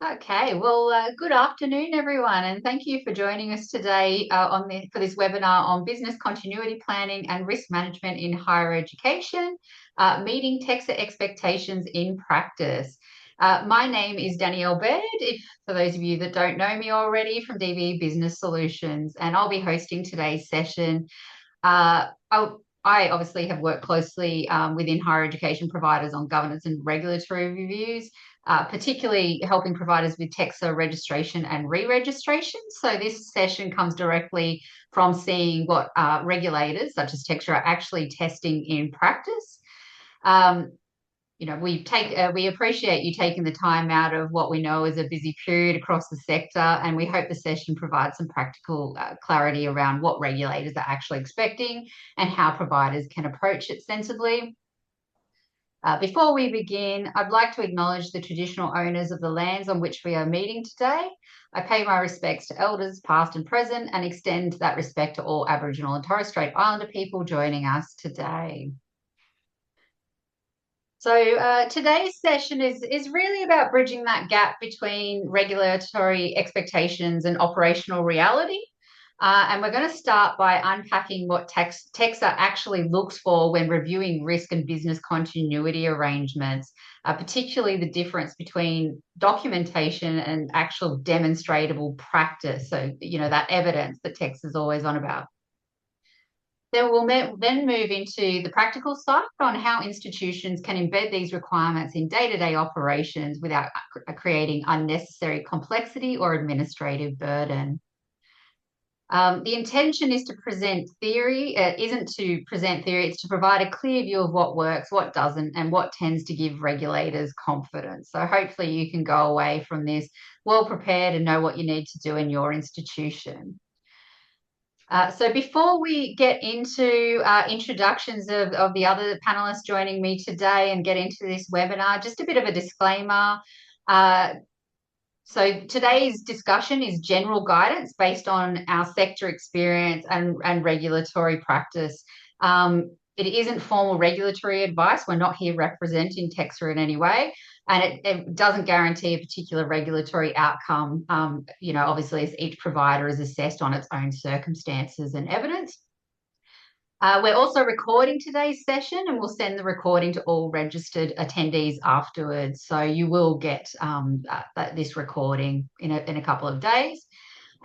Okay, well, good afternoon, everyone, and thank you for joining us today for this webinar on business continuity planning and risk management in higher education, meeting TEQSA expectations in practice. My name is Danielle Baird, for those of you that don't know me already, from DVE Business Solutions, and I'll be hosting today's session. I obviously have worked closely within higher education providers on governance and regulatory reviews, particularly helping providers with TEQSA registration and re-registration. So this session comes directly from seeing what regulators such as TEQSA are actually testing in practice. We appreciate you taking the time out of what we know is a busy period across the sector, and we hope the session provides some practical clarity around what regulators are actually expecting and how providers can approach it sensibly. Before we begin, I'd like to acknowledge the traditional owners of the lands on which we are meeting today. I pay my respects to elders past and present and extend that respect to all Aboriginal and Torres Strait Islander people joining us today. So today's session is really about bridging that gap between regulatory expectations and operational reality. And we're going to start by unpacking what TEQSA actually looks for when reviewing risk and business continuity arrangements, particularly the difference between documentation and actual demonstrable practice. So, that evidence that TEQSA is always on about. Then we'll then move into the practical side on how institutions can embed these requirements in day-to-day operations without creating unnecessary complexity or administrative burden. The intention is to present theory, isn't to present theory, it's to provide a clear view of what works, what doesn't, and what tends to give regulators confidence. So hopefully you can go away from this well prepared and know what you need to do in your institution. So before we get into introductions of the other panelists joining me today and get into this webinar, just a bit of a disclaimer. So today's discussion is general guidance based on our sector experience and regulatory practice. It isn't formal regulatory advice. We're not here representing TEQSA in any way, and it doesn't guarantee a particular regulatory outcome. Obviously, as each provider is assessed on its own circumstances and evidence. We're also recording today's session, and we'll send the recording to all registered attendees afterwards. So you will get this recording in a couple of days.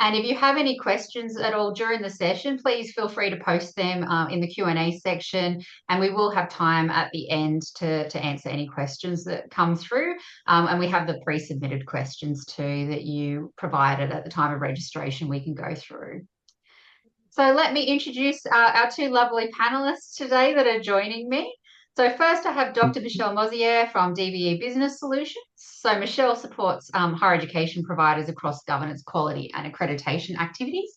And if you have any questions at all during the session, please feel free to post them in the Q&A section, and we will have time at the end to answer any questions that come through. And we have the pre-submitted questions too that you provided at the time of registration we can go through. So let me introduce our two lovely panelists today that are joining me. So first I have Dr. Michelle Mosier from DVE Business Solutions. So Michelle supports higher education providers across governance, quality and accreditation activities,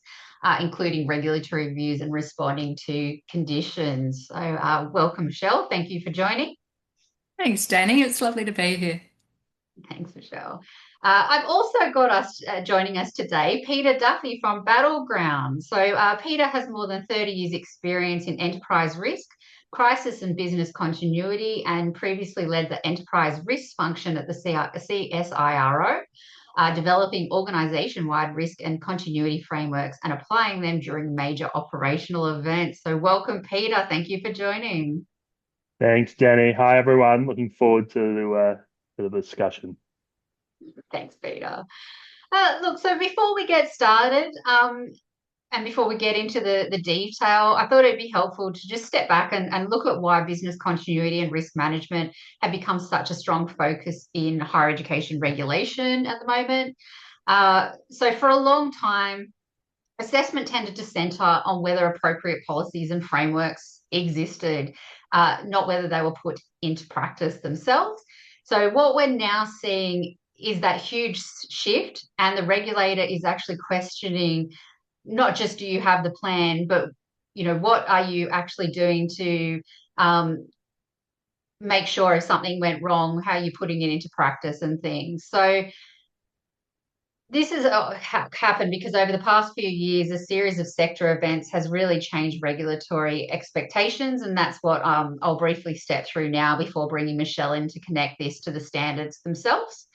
including regulatory reviews and responding to conditions. So welcome, Michelle. Thank you for joining. Thanks, Danny. It's lovely to be here. Thanks, Michelle. I've also got us joining us today, Peter Duffy from Battleground. So Peter has more than 30 years experience in enterprise risk, crisis and business continuity, and previously led the enterprise risk function at the CSIRO, developing organization-wide risk and continuity frameworks and applying them during major operational events. So welcome, Peter. Thank you for joining. Thanks, Danny. Hi, everyone. Looking forward to the discussion. Thanks, Peter. Look, so before we get started, and before we get into the detail, I thought it'd be helpful to just step back and look at why business continuity and risk management have become such a strong focus in higher education regulation at the moment. So for a long time, assessment tended to centre on whether appropriate policies and frameworks existed, not whether they were put into practice themselves. So what we're now seeing is that huge shift, and the regulator is actually questioning not just do you have the plan, but what are you actually doing to make sure if something went wrong, how are you putting it into practice and things. So this has happened because over the past few years, a series of sector events has really changed regulatory expectations, and that's what I'll briefly step through now before bringing Michelle in to connect this to the standards themselves.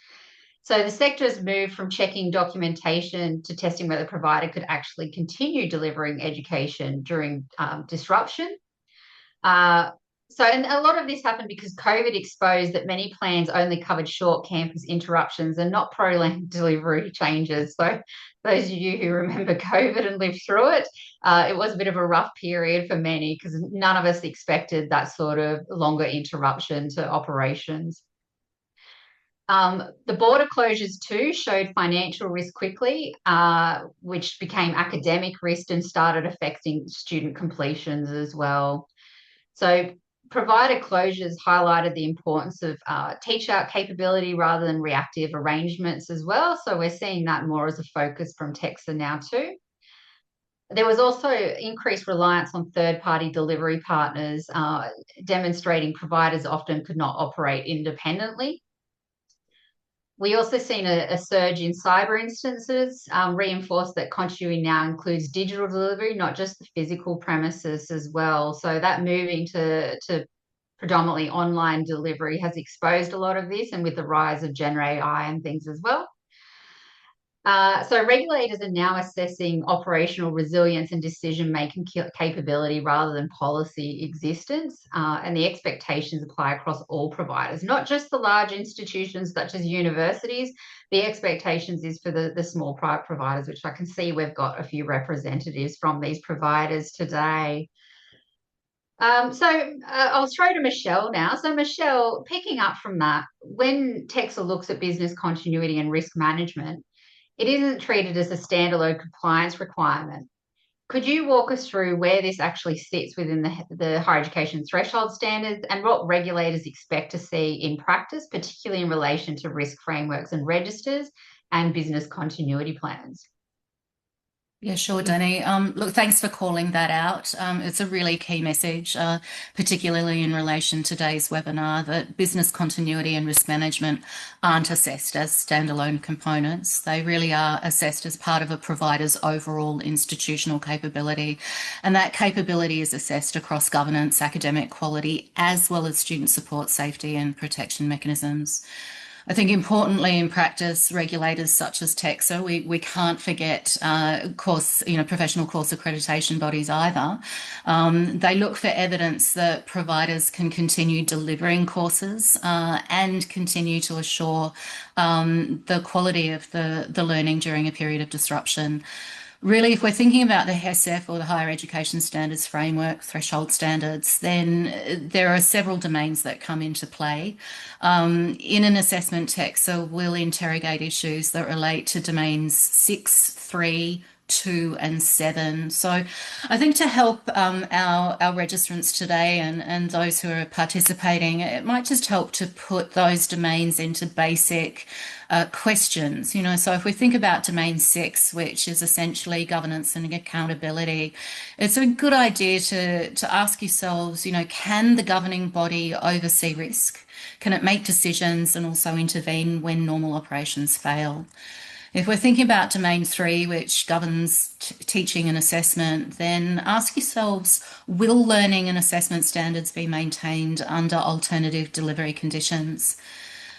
So the sector has moved from checking documentation to testing whether the provider could actually continue delivering education during disruption. And a lot of this happened because COVID exposed that many plans only covered short campus interruptions and not prolonged delivery changes. So those of you who remember COVID and lived through it, it was a bit of a rough period for many because none of us expected that sort of longer interruption to operations. The border closures too showed financial risk quickly, which became academic risk and started affecting student completions as well. So provider closures highlighted the importance of teach out capability rather than reactive arrangements as well. So we're seeing that more as a focus from TEQSA now too. There was also increased reliance on third-party delivery partners, demonstrating providers often could not operate independently. We also seen a surge in cyber instances, reinforced that continuity now includes digital delivery, not just the physical premises as well. So that moving to predominantly online delivery has exposed a lot of this, and with the rise of Gen AI and things as well. So regulators are now assessing operational resilience and decision-making capability rather than policy existence, and the expectations apply across all providers, not just the large institutions such as universities. The expectations is for the small private providers, which I can see we've got a few representatives from these providers today. I'll throw to Michelle now. So Michelle, picking up from that, when TEQSA looks at business continuity and risk management, it isn't treated as a standalone compliance requirement. Could you walk us through where this actually sits within the higher education threshold standards and what regulators expect to see in practice, particularly in relation to risk frameworks and registers and business continuity plans? Yeah, sure, Danny. Look, thanks for calling that out. It's a really key message, particularly in relation to today's webinar, that business continuity and risk management aren't assessed as standalone components. They really are assessed as part of a provider's overall institutional capability. And that capability is assessed across governance, academic quality, as well as student support, safety and protection mechanisms. I think importantly in practice, regulators such as TEQSA, we can't forget professional course accreditation bodies either. They look for evidence that providers can continue delivering courses and continue to assure the quality of the learning during a period of disruption. Really, if we're thinking about the HESF or the Higher Education Standards Framework threshold standards, then there are several domains that come into play. In an assessment text, so we'll interrogate issues that relate to domains 6, 3, 2 and 7. So I think to help our registrants today and those who are participating, it might just help to put those domains into basic questions. So if we think about domain 6, which is essentially governance and accountability, it's a good idea to ask yourselves, can the governing body oversee risk? Can it make decisions and also intervene when normal operations fail? If we're thinking about domain 3, which governs teaching and assessment, then ask yourselves, will learning and assessment standards be maintained under alternative delivery conditions?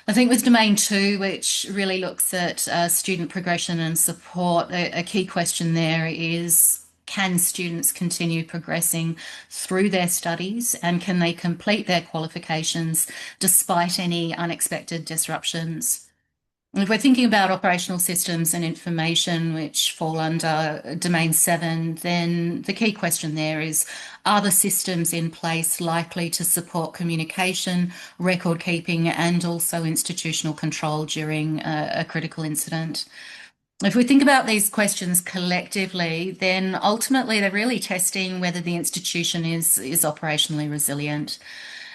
I think with domain 2, which really looks at student progression and support, a key question there is, can students continue progressing through their studies and can they complete their qualifications despite any unexpected disruptions? If we're thinking about operational systems and information, which fall under domain 7, then the key question there is, are the systems in place likely to support communication, record keeping, and also institutional control during a critical incident? If we think about these questions collectively, then ultimately they're really testing whether the institution is operationally resilient.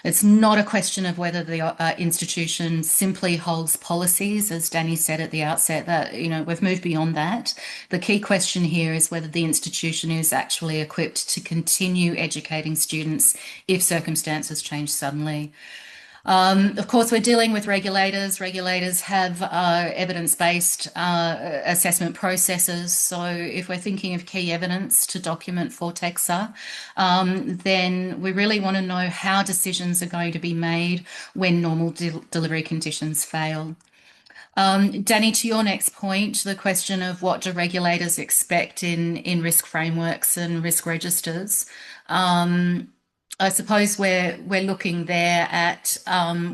It's not a question of whether the institution simply holds policies, as Danny said at the outset, that, we've moved beyond that. The key question here is whether the institution is actually equipped to continue educating students if circumstances change suddenly. Of course, we're dealing with regulators. Regulators have evidence-based assessment processes. So if we're thinking of key evidence to document for TEQSA, then we really want to know how decisions are going to be made when normal delivery conditions fail. Danny, to your next point, the question of what do regulators expect in risk frameworks and risk registers. I suppose we're looking there at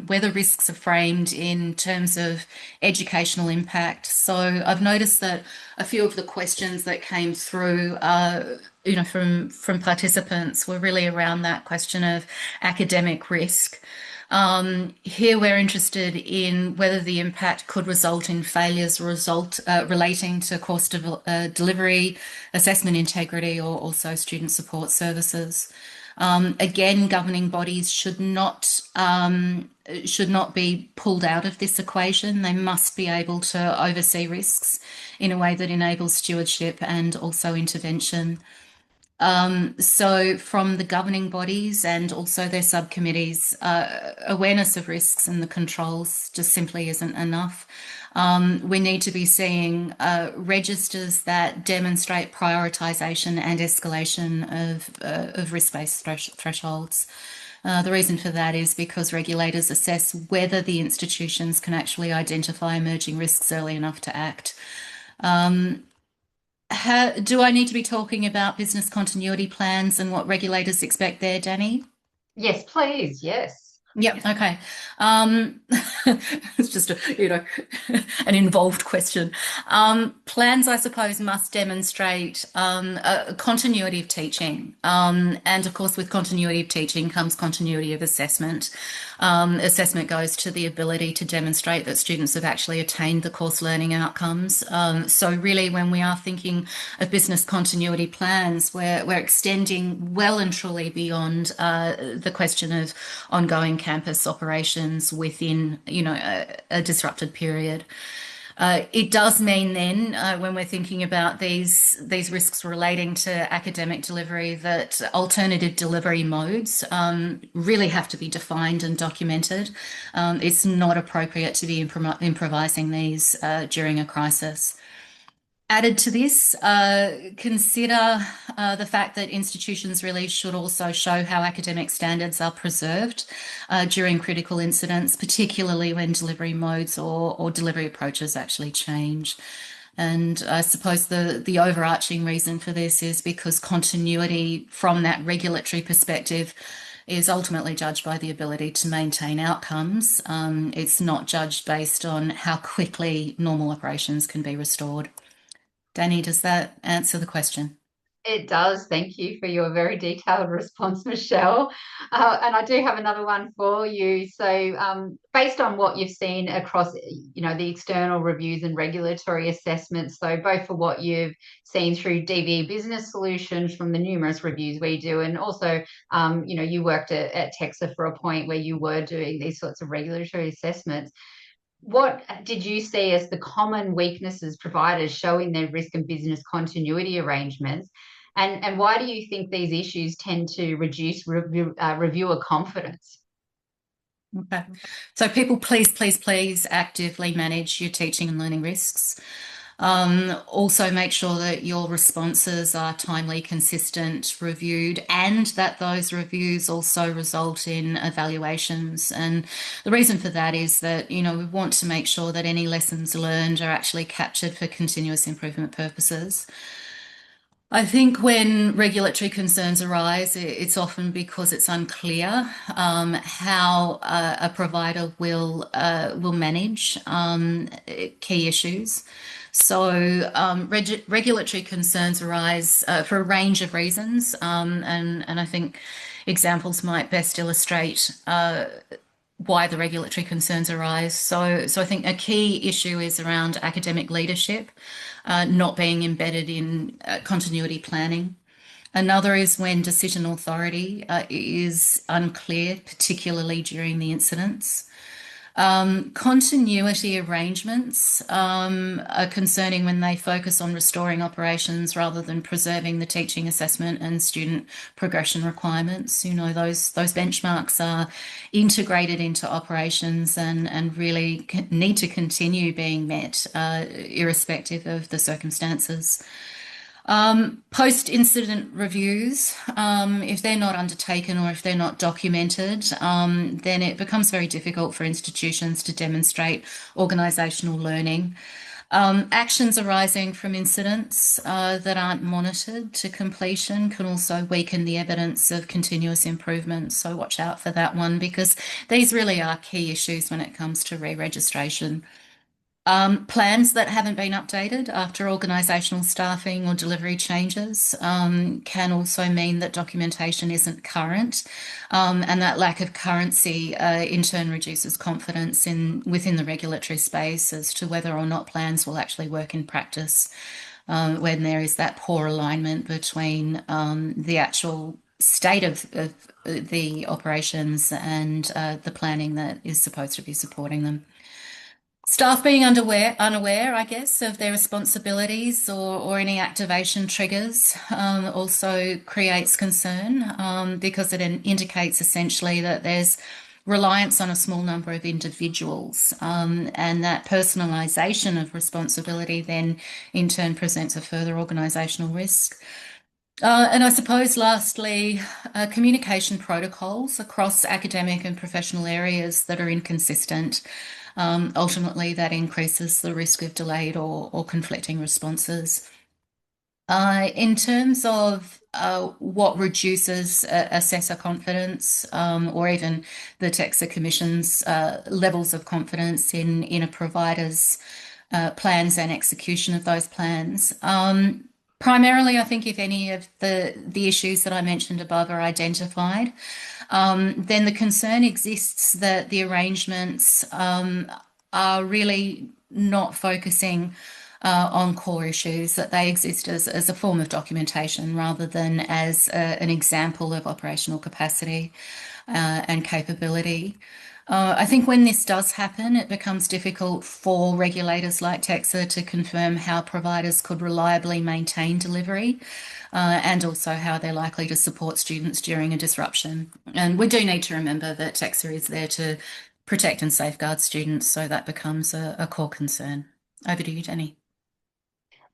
whether risks are framed in terms of educational impact. So I've noticed that a few of the questions that came through, from participants were really around that question of academic risk. Here we're interested in whether the impact could result in failures relating to course delivery, assessment integrity, or also student support services. Again, governing bodies should not be pulled out of this equation. They must be able to oversee risks in a way that enables stewardship and also intervention. So from the governing bodies and also their subcommittees, awareness of risks and the controls just simply isn't enough. We need to be seeing registers that demonstrate prioritisation and escalation of risk-based thresholds. The reason for that is because regulators assess whether the institutions can actually identify emerging risks early enough to act. Do I need to be talking about business continuity plans and what regulators expect there, Danny? Yes, please. Yes. Yep. Okay. It's just an involved question. Plans, I suppose, must demonstrate a continuity of teaching, and of course, with continuity of teaching comes continuity of assessment. Assessment goes to the ability to demonstrate that students have actually attained the course learning outcomes. So really, when we are thinking of business continuity plans, we're extending well and truly beyond the question of ongoing campus operations within, a disrupted period. It does mean then, when we're thinking about these risks relating to academic delivery, that alternative delivery modes really have to be defined and documented. It's not appropriate to be improvising these during a crisis. Added to this, consider the fact that institutions really should also show how academic standards are preserved during critical incidents, particularly when delivery modes or delivery approaches actually change. And I suppose the overarching reason for this is because continuity from that regulatory perspective is ultimately judged by the ability to maintain outcomes. It's not judged based on how quickly normal operations can be restored. Danny, does that answer the question? It does. Thank you for your very detailed response, Michelle. And I do have another one for you. So, based on what you've seen across, the external reviews and regulatory assessments, so both for what you've seen through DVE Business Solutions from the numerous reviews we do, and also, you worked at TEQSA for a point where you were doing these sorts of regulatory assessments. What did you see as the common weaknesses providers show in their risk and business continuity arrangements? And why do you think these issues tend to reduce reviewer confidence? Okay. So people, please actively manage your teaching and learning risks. Also make sure that your responses are timely, consistent, reviewed, and that those reviews also result in evaluations. And the reason for that is that, we want to make sure that any lessons learned are actually captured for continuous improvement purposes. I think when regulatory concerns arise, it's often because it's unclear how a provider will manage key issues. So regulatory concerns arise for a range of reasons, and I think examples might best illustrate why the regulatory concerns arise. So I think a key issue is around academic leadership not being embedded in continuity planning. Another is when decision authority is unclear, particularly during the incidents. Continuity arrangements are concerning when they focus on restoring operations rather than preserving the teaching, assessment and student progression requirements. Those benchmarks are integrated into operations and really need to continue being met irrespective of the circumstances. Post-incident reviews, if they're not undertaken or if they're not documented, then it becomes very difficult for institutions to demonstrate organisational learning. Actions arising from incidents that aren't monitored to completion can also weaken the evidence of continuous improvement. So watch out for that one, because these really are key issues when it comes to re-registration. Plans that haven't been updated after organisational staffing or delivery changes can also mean that documentation isn't current, and that lack of currency in turn reduces confidence within the regulatory space as to whether or not plans will actually work in practice when there is that poor alignment between the actual state of the operations and the planning that is supposed to be supporting them. Staff being unaware, I guess, of their responsibilities or any activation triggers also creates concern because it indicates essentially that there's reliance on a small number of individuals, and that personalisation of responsibility then in turn presents a further organisational risk. And I suppose lastly, communication protocols across academic and professional areas that are inconsistent. Ultimately, that increases the risk of delayed or conflicting responses. In terms of what reduces assessor confidence, or even the TEQSA Commission's levels of confidence in a provider's plans and execution of those plans. Primarily, I think if any of the issues that I mentioned above are identified, then the concern exists that the arrangements are really not focusing on core issues, that they exist as a form of documentation rather than as an example of operational capacity and capability. I think when this does happen, it becomes difficult for regulators like TEQSA to confirm how providers could reliably maintain delivery and also how they're likely to support students during a disruption. And we do need to remember that TEQSA is there to protect and safeguard students, so that becomes a core concern. Over to you, Jenny.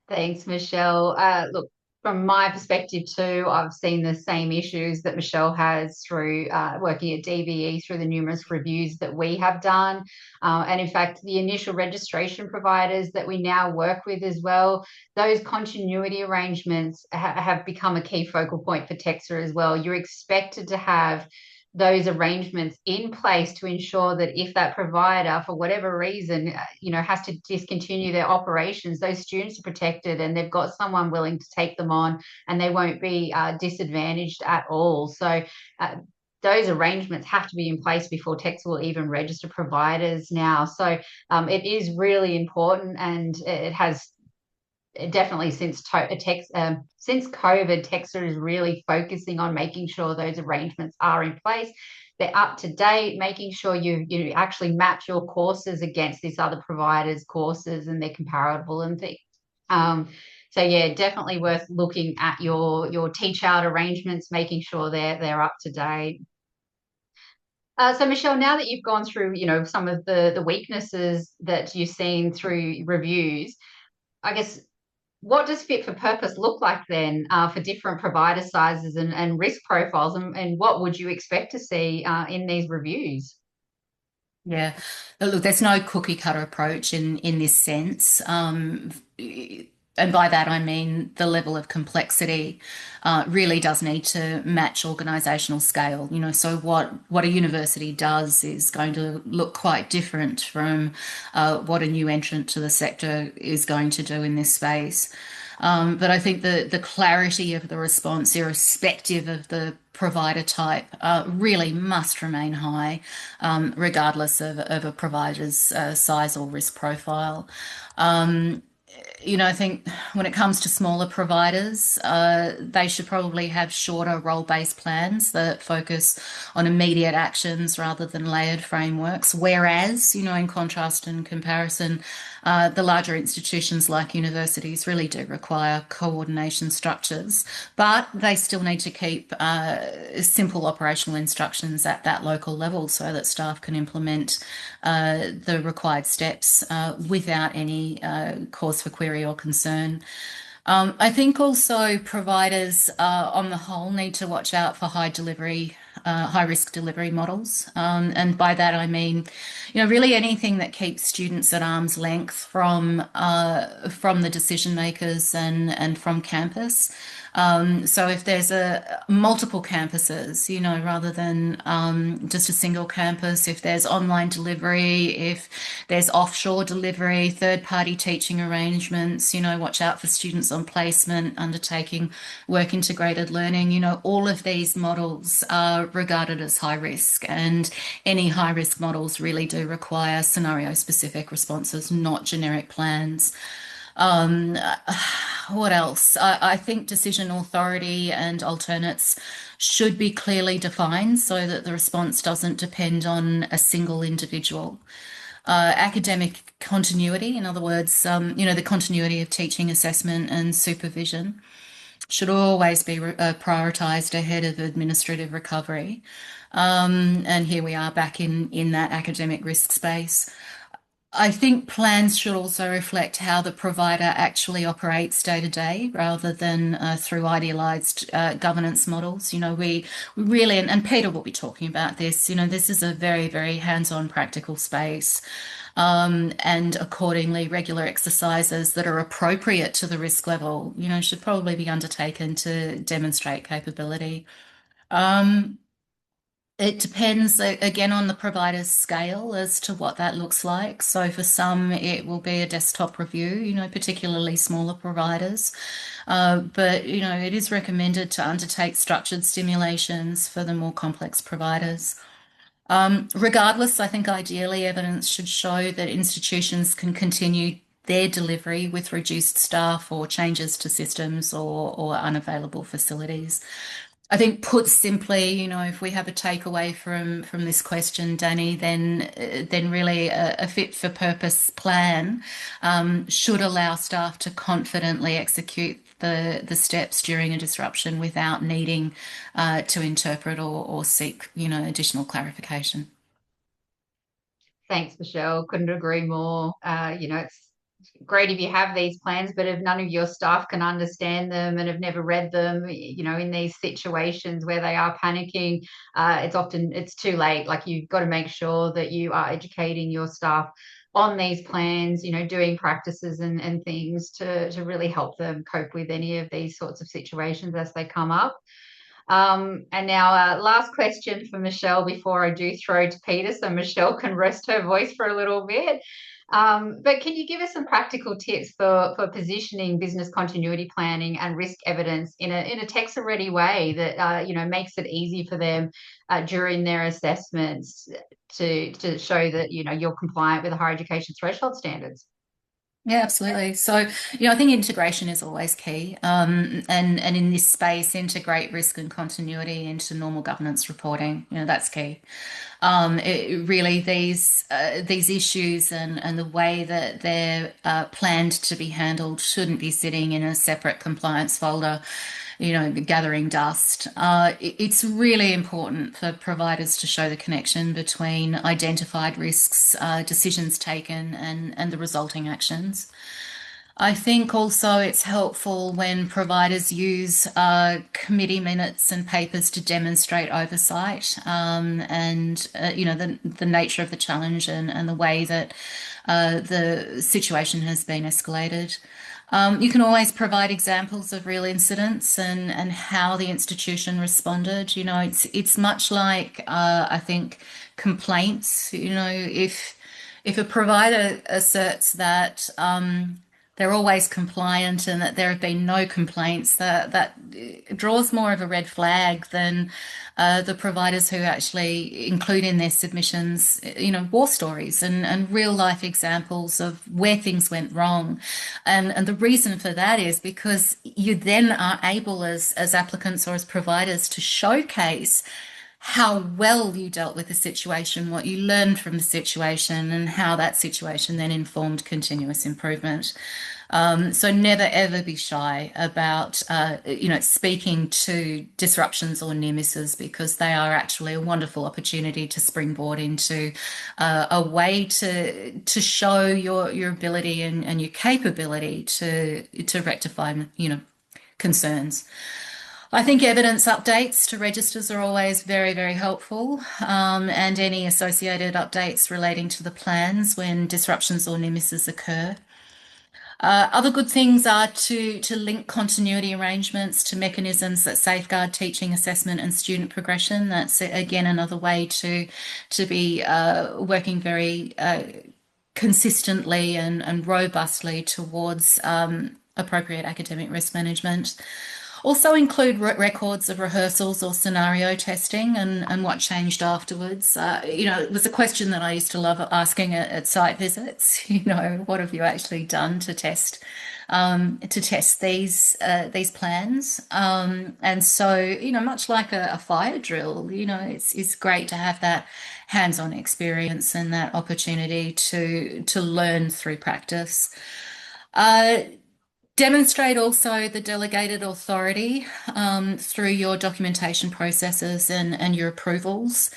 Thanks, Michelle. Look, from my perspective too, I've seen the same issues that Michelle has through working at DBE through the numerous reviews that we have done. And in fact, the initial registration providers that we now work with as well, those continuity arrangements have become a key focal point for TEQSA as well. You're expected to have those arrangements in place to ensure that if that provider, for whatever reason, has to discontinue their operations, those students are protected and they've got someone willing to take them on, and they won't be disadvantaged at all. So those arrangements have to be in place before TEQSA will even register providers now. So it is really important, and it has definitely since COVID, TEQSA is really focusing on making sure those arrangements are in place. They're up to date, making sure you actually match your courses against this other provider's courses and they're comparable and things. So yeah, definitely worth looking at your teach out arrangements, making sure they're up to date. So Michelle, now that you've gone through, some of the weaknesses that you've seen through reviews, I guess, what does fit for purpose look like then for different provider sizes and risk profiles, and what would you expect to see in these reviews? Yeah, look, there's no cookie cutter approach in this sense. And by that, I mean the level of complexity really does need to match organisational scale. So what a university does is going to look quite different from what a new entrant to the sector is going to do in this space. But I think the clarity of the response, irrespective of the provider type, really must remain high, regardless of a provider's size or risk profile. I think when it comes to smaller providers, they should probably have shorter role-based plans that focus on immediate actions rather than layered frameworks. Whereas, in contrast and comparison, the larger institutions like universities really do require coordination structures, but they still need to keep simple operational instructions at that local level so that staff can implement the required steps without any cause for query or concern. I think also providers, on the whole, need to watch out for high risk delivery models. And by that, I mean, really anything that keeps students at arm's length from the decision makers and from campus. So if there's multiple campuses, rather than just a single campus, if there's online delivery, if there's offshore delivery, third-party teaching arrangements, watch out for students on placement, undertaking work integrated learning. All of these models are regarded as high risk, and any high risk models really do require scenario specific responses, not generic plans. Um, what else? I think decision authority and alternates should be clearly defined so that the response doesn't depend on a single individual. Academic continuity, in other words, the continuity of teaching, assessment, and supervision should always be prioritised ahead of administrative recovery. And here we are back in that academic risk space. I think plans should also reflect how the provider actually operates day to day rather than through idealized governance models. We really, and Peter will be talking about this, this is a very, very hands-on practical space. And accordingly, regular exercises that are appropriate to the risk level, should probably be undertaken to demonstrate capability. It depends again on the provider's scale as to what that looks like. So for some, it will be a desktop review, particularly smaller providers. But it is recommended to undertake structured simulations for the more complex providers. Regardless, I think ideally evidence should show that institutions can continue their delivery with reduced staff or changes to systems or unavailable facilities. I think put simply, if we have a takeaway from this question, Danny, then really a fit for purpose plan should allow staff to confidently execute the steps during a disruption without needing to interpret or seek, additional clarification. Thanks, Michelle. Couldn't agree more. It's great if you have these plans, but if none of your staff can understand them and have never read them, in these situations where they are panicking, it's too late. Like, you've got to make sure that you are educating your staff on these plans, doing practices and things to really help them cope with any of these sorts of situations as they come up. And now, last question for Michelle before I do throw to Peter, so Michelle can rest her voice for a little bit. But can you give us some practical tips for positioning business continuity planning and risk evidence in a TEQSA ready way that makes it easy for them during their assessments to show that you're compliant with the higher education threshold standards? Yeah, absolutely. So, I think integration is always key. And in this space, integrate risk and continuity into normal governance reporting. That's key. Really, these issues and the way that they're planned to be handled shouldn't be sitting in a separate compliance folder, gathering dust. It's really important for providers to show the connection between identified risks, decisions taken, and the resulting actions. I think also it's helpful when providers use committee minutes and papers to demonstrate oversight, and the nature of the challenge and the way that the situation has been escalated. You can always provide examples of real incidents and how the institution responded. It's much like I think complaints. If a provider asserts that they're always compliant and that there have been no complaints, that draws more of a red flag than the providers who actually include in their submissions, war stories and real life examples of where things went wrong. And the reason for that is because you then are able as applicants or as providers to showcase how well you dealt with the situation, what you learned from the situation, and how that situation then informed continuous improvement. So never ever be shy about, speaking to disruptions or near misses, because they are actually a wonderful opportunity to springboard into a way to show your ability and your capability to rectify, concerns. I think evidence updates to registers are always very, very helpful, and any associated updates relating to the plans when disruptions or near misses occur. Other good things are to link continuity arrangements to mechanisms that safeguard teaching, assessment, and student progression. That's again another way to be working very consistently and robustly towards appropriate academic risk management. Also include records of rehearsals or scenario testing and what changed afterwards. It was a question that I used to love asking at site visits. What have you actually done to test these plans? And so, much like a fire drill, it's great to have that hands-on experience and that opportunity to learn through practice. Demonstrate also the delegated authority through your documentation processes and your approvals.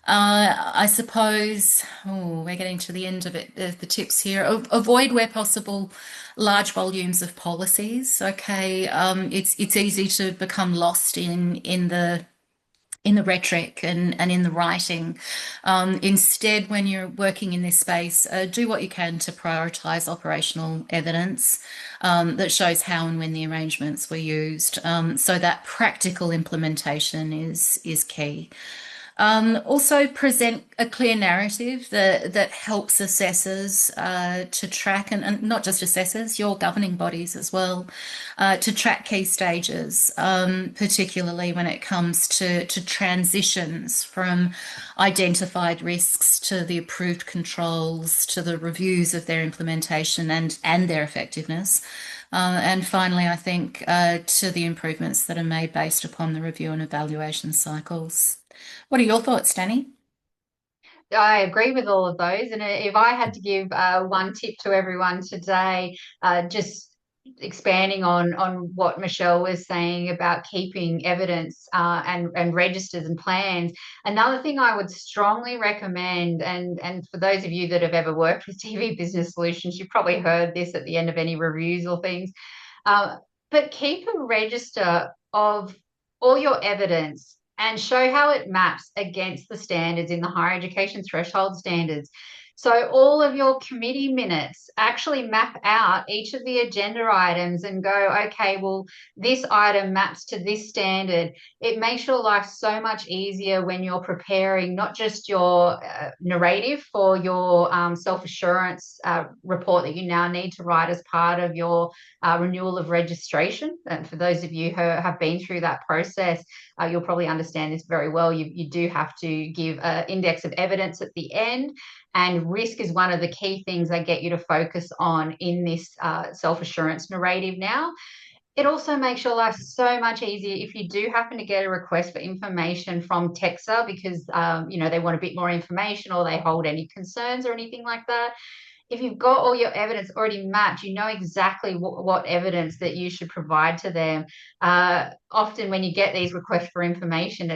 I suppose, we're getting to the end of the tips here. Avoid, where possible, large volumes of policies. Okay, it's easy to become lost in the rhetoric and in the writing. Instead, when you're working in this space, do what you can to prioritise operational evidence that shows how and when the arrangements were used, so that practical implementation is key. Also present a clear narrative that helps assessors to track, and not just assessors, your governing bodies as well, to track key stages, particularly when it comes to transitions from identified risks to the approved controls, to the reviews of their implementation and their effectiveness. And finally, I think to the improvements that are made based upon the review and evaluation cycles. What are your thoughts, Danny? I agree with all of those. And if I had to give one tip to everyone today, just expanding on what Michelle was saying about keeping evidence and registers and plans. Another thing I would strongly recommend, and for those of you that have ever worked with TV Business Solutions, you've probably heard this at the end of any reviews or things, uh, but keep a register of all your evidence and show how it maps against the standards in the higher education threshold standards. So all of your committee minutes actually map out each of the agenda items and go, okay, well, this item maps to this standard. It makes your life so much easier when you're preparing not just your narrative for your self-assurance report that you now need to write as part of your renewal of registration. And for those of you who have been through that process, you'll probably understand this very well. You do have to give an index of evidence at the end, and risk is one of the key things I get you to focus on in this self-assurance narrative now. It also makes your life so much easier if you do happen to get a request for information from TEQSA because they want a bit more information or they hold any concerns or anything like that. If you've got all your evidence already mapped, you know exactly what evidence that you should provide to them. Often when you get these requests for information,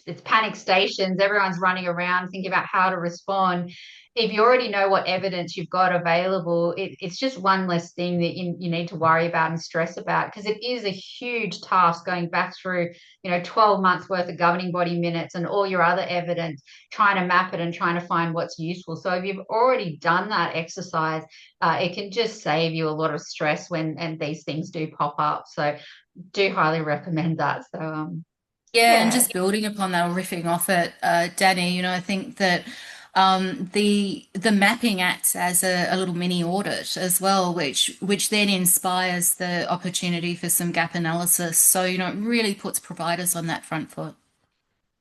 it's panic stations. Everyone's running around thinking about how to respond. If you already know what evidence you've got available, it's just one less thing that you need to worry about and stress about, because it is a huge task going back through 12 months worth of governing body minutes and all your other evidence, trying to map it and trying to find what's useful. So if you've already done that exercise, it can just save you a lot of stress when these things do pop up. So do highly recommend that. So Yeah, and yeah. just building upon that or riffing off it, Danny, I think that the mapping acts as a little mini audit as well, which then inspires the opportunity for some gap analysis. So, it really puts providers on that front foot.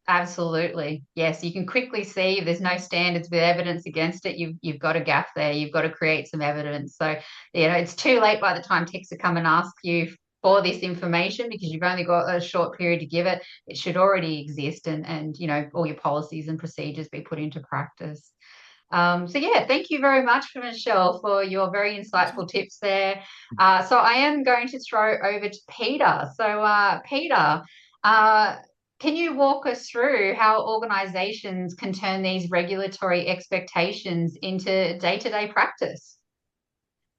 Absolutely. Yes, you can quickly see if there's no standards with evidence against it, you've got a gap there. You've got to create some evidence. So, it's too late by the time TEQSA come and ask you for this information, because you've only got a short period to give it, it should already exist, and all your policies and procedures be put into practice. So yeah, thank you very much, Michelle, for your very insightful tips there. So I am going to throw over to Peter. So Peter, can you walk us through how organisations can turn these regulatory expectations into day-to-day practice?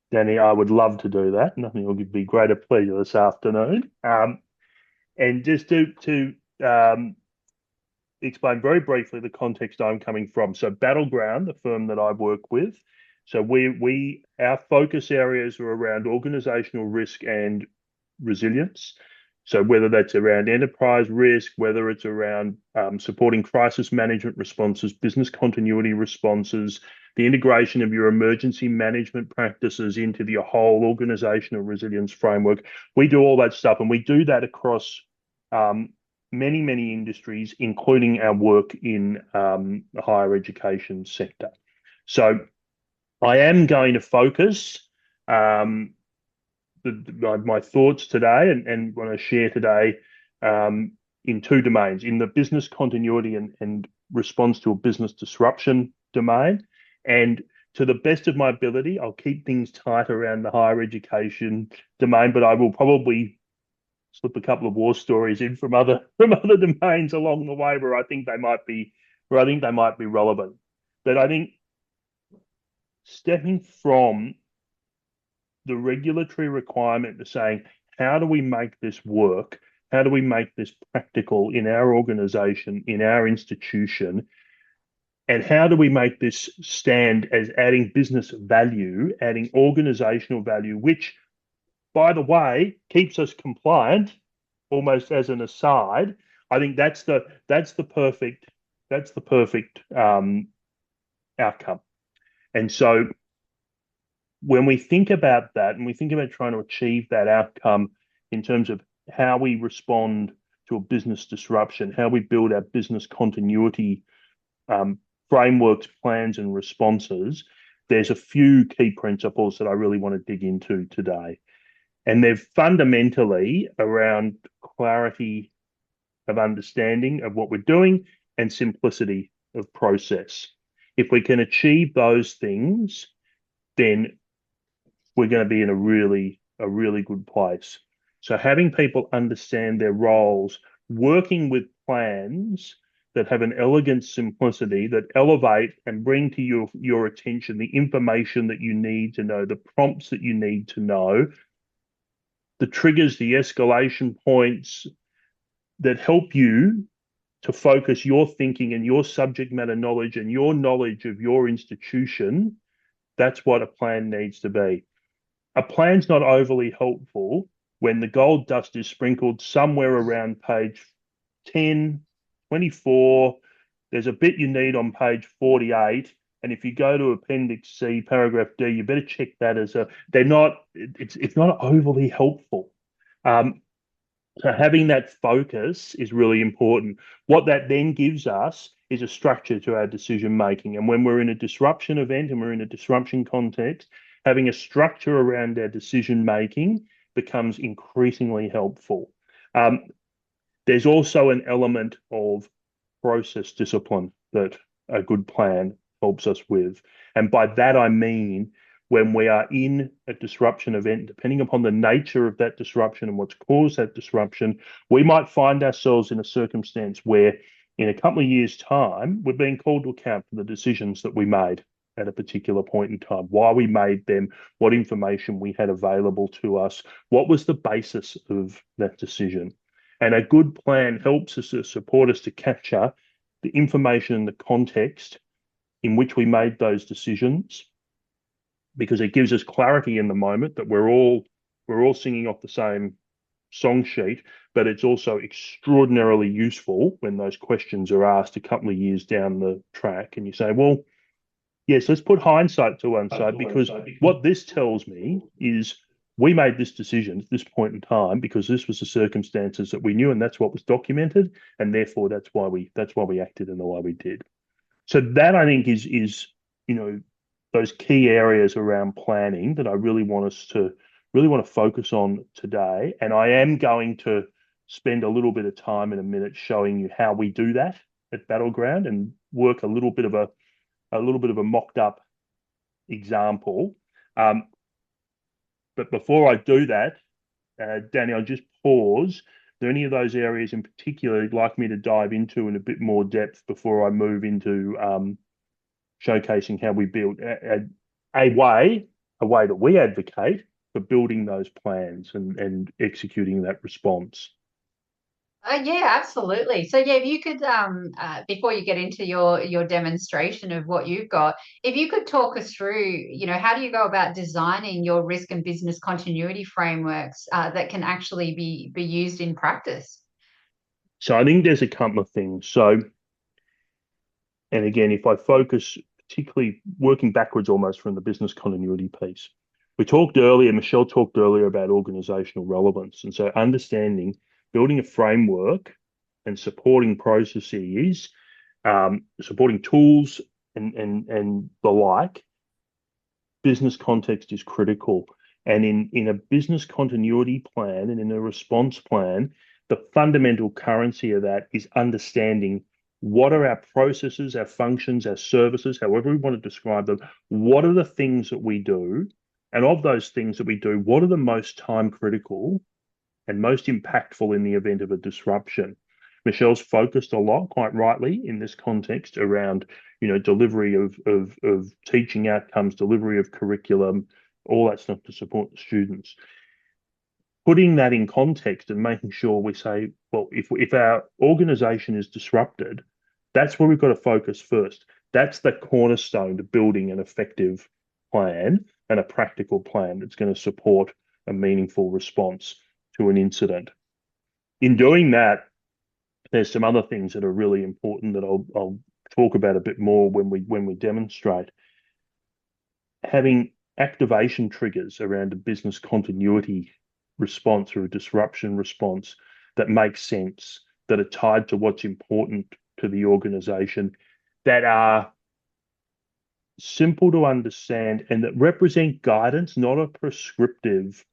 Danny, I would love to do that. Nothing will be greater pleasure this afternoon. And just to explain very briefly the context I'm coming from. So Battleground, the firm that I work with, so our focus areas are around organizational risk and resilience. So whether that's around enterprise risk, whether it's around supporting crisis management responses, business continuity responses, the integration of your emergency management practices into your whole organizational resilience framework, we do all that stuff, and we do that across many, many industries, including our work in the higher education sector. So I am going to focus my thoughts today and want to share today in two domains: in the business continuity and response to a business disruption domain. And to the best of my ability, I'll keep things tight around the higher education domain, but I will probably slip a couple of war stories in from other domains along the way where I think they might be relevant. But I think stepping from the regulatory requirement to saying, how do we make this work? How do we make this practical in our organization, in our institution? And how do we make this stand as adding business value, adding organizational value, which, by the way, keeps us compliant, almost as an aside. I think that's the perfect outcome. And so when we think about that, and we think about trying to achieve that outcome in terms of how we respond to a business disruption, how we build our business continuity frameworks, plans, and responses, there's a few key principles that I really want to dig into today. And they're fundamentally around clarity of understanding of what we're doing and simplicity of process. If we can achieve those things, then we're going to be in a really good place. So having people understand their roles, working with plans that have an elegant simplicity, that elevate and bring to your attention the information that you need to know, the prompts that you need to know, the triggers, the escalation points that help you to focus your thinking and your subject matter knowledge and your knowledge of your institution. That's what a plan needs to be. A plan's not overly helpful when the gold dust is sprinkled somewhere around page 10, 24. There's a bit you need on page 48. And if you go to Appendix C, paragraph D, you better check that as it's not overly helpful. So having that focus is really important. What that then gives us is a structure to our decision making. And when we're in a disruption event and we're in a disruption context, having a structure around our decision making becomes increasingly helpful. There's also an element of process discipline that a good plan helps us with. And by that, I mean, when we are in a disruption event, depending upon the nature of that disruption and what's caused that disruption, we might find ourselves in a circumstance where in a couple of years' time, we're being called to account for the decisions that we made at a particular point in time, why we made them, what information we had available to us, what was the basis of that decision. And a good plan helps us to support us to capture the information and the context in which we made those decisions, because it gives us clarity in the moment that we're all singing off the same song sheet, but it's also extraordinarily useful when those questions are asked a couple of years down the track and you say, well, yes, let's put hindsight to one side, because what this tells me is we made this decision at this point in time because this was the circumstances that we knew, and that's what was documented, and therefore that's why we acted in the way we did. So that, I think, is those key areas around planning that I really want us to really want to focus on today. And I am going to spend a little bit of time in a minute showing you how we do that at Battleground and work a little bit of a mocked up example. But before I do that, Danny, I'll just pause. Are there any of those areas in particular you'd like me to dive into in a bit more depth before I move into showcasing how we build a way that we advocate for building those plans and executing that response? Yeah, absolutely. So yeah, if you could, before you get into your demonstration of what you've got, if you could talk us through, how do you go about designing your risk and business continuity frameworks that can actually be used in practice? So I think there's a couple of things. So, and again, if I focus particularly working backwards almost from the business continuity piece, Michelle talked earlier about organizational relevance. And so understanding, building a framework and supporting processes, supporting tools and the like, business context is critical. And in a business continuity plan and in a response plan, the fundamental currency of that is understanding what are our processes, our functions, our services, however we want to describe them. What are the things that we do? And of those things that we do, what are the most time critical and most impactful in the event of a disruption? Michelle's focused a lot, quite rightly, in this context around, delivery of teaching outcomes, delivery of curriculum, all that stuff to support the students. Putting that in context and making sure we say, well, if our organization is disrupted, that's where we've got to focus first. That's the cornerstone to building an effective plan and a practical plan that's going to support a meaningful response to an incident. In doing that, there's some other things that are really important that I'll talk about a bit more when we demonstrate. Having activation triggers around a business continuity response or a disruption response that makes sense, that are tied to what's important to the organization, that are simple to understand and that represent guidance, not a prescriptive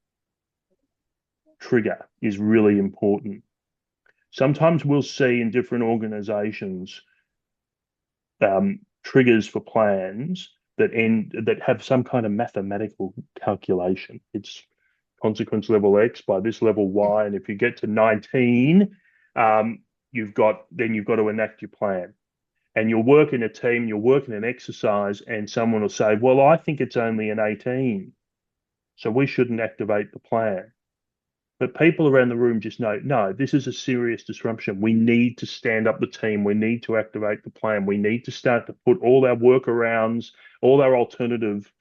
trigger, is really important. Sometimes we'll see in different organizations triggers for plans that have some kind of mathematical calculation. It's consequence level X by this level Y, and if you get to 19, you've got to enact your plan. And you'll work in a team, you'll work in an exercise, and someone will say, "Well, I think it's only an 18, so we shouldn't activate the plan." But people around the room just know, no, this is a serious disruption. We need to stand up the team. We need to activate the plan. We need to start to put all our workarounds, all our alternative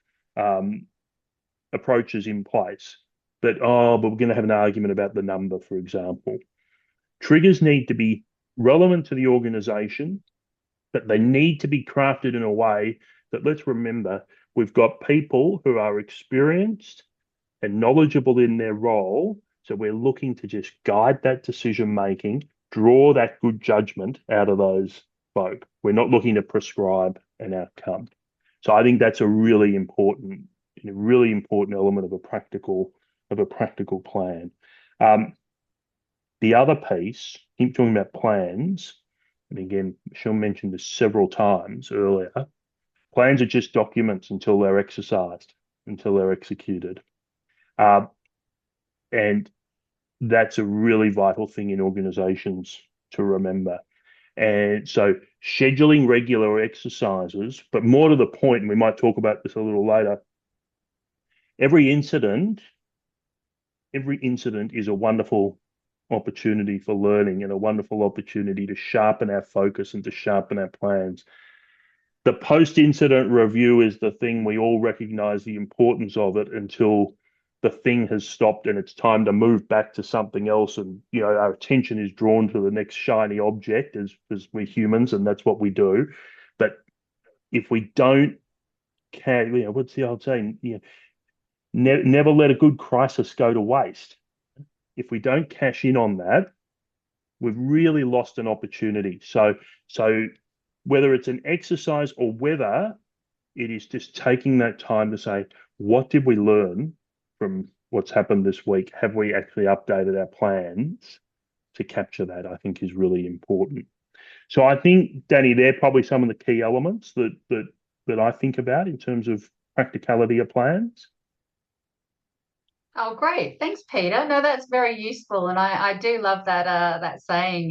approaches in place. But we're going to have an argument about the number, for example. Triggers need to be relevant to the organization, but they need to be crafted in a way that, let's remember, we've got people who are experienced and knowledgeable in their role. So we're looking to just guide that decision making, draw that good judgment out of those folk. We're not looking to prescribe an outcome. So I think that's a really important element of a practical plan. The other piece, keep talking about plans, and again, Michelle mentioned this several times earlier. Plans are just documents until they're exercised, until they're executed. And that's a really vital thing in organizations to remember. And so scheduling regular exercises, but more to the point, and we might talk about this a little later, every incident is a wonderful opportunity for learning and a wonderful opportunity to sharpen our focus and to sharpen our plans. The post-incident review is the thing we all recognize the importance of it until the thing has stopped and it's time to move back to something else. And, our attention is drawn to the next shiny object as we're humans, and that's what we do. But if we don't care, what's the old saying? Never let a good crisis go to waste. If we don't cash in on that, we've really lost an opportunity. So whether it's an exercise or whether it is just taking that time to say, what did we learn from what's happened this week, have we actually updated our plans to capture that? I think is really important. So I think, Danny, they're probably some of the key elements that I think about in terms of practicality of plans. Oh, great. Thanks, Peter. No, that's very useful. And I do love that saying,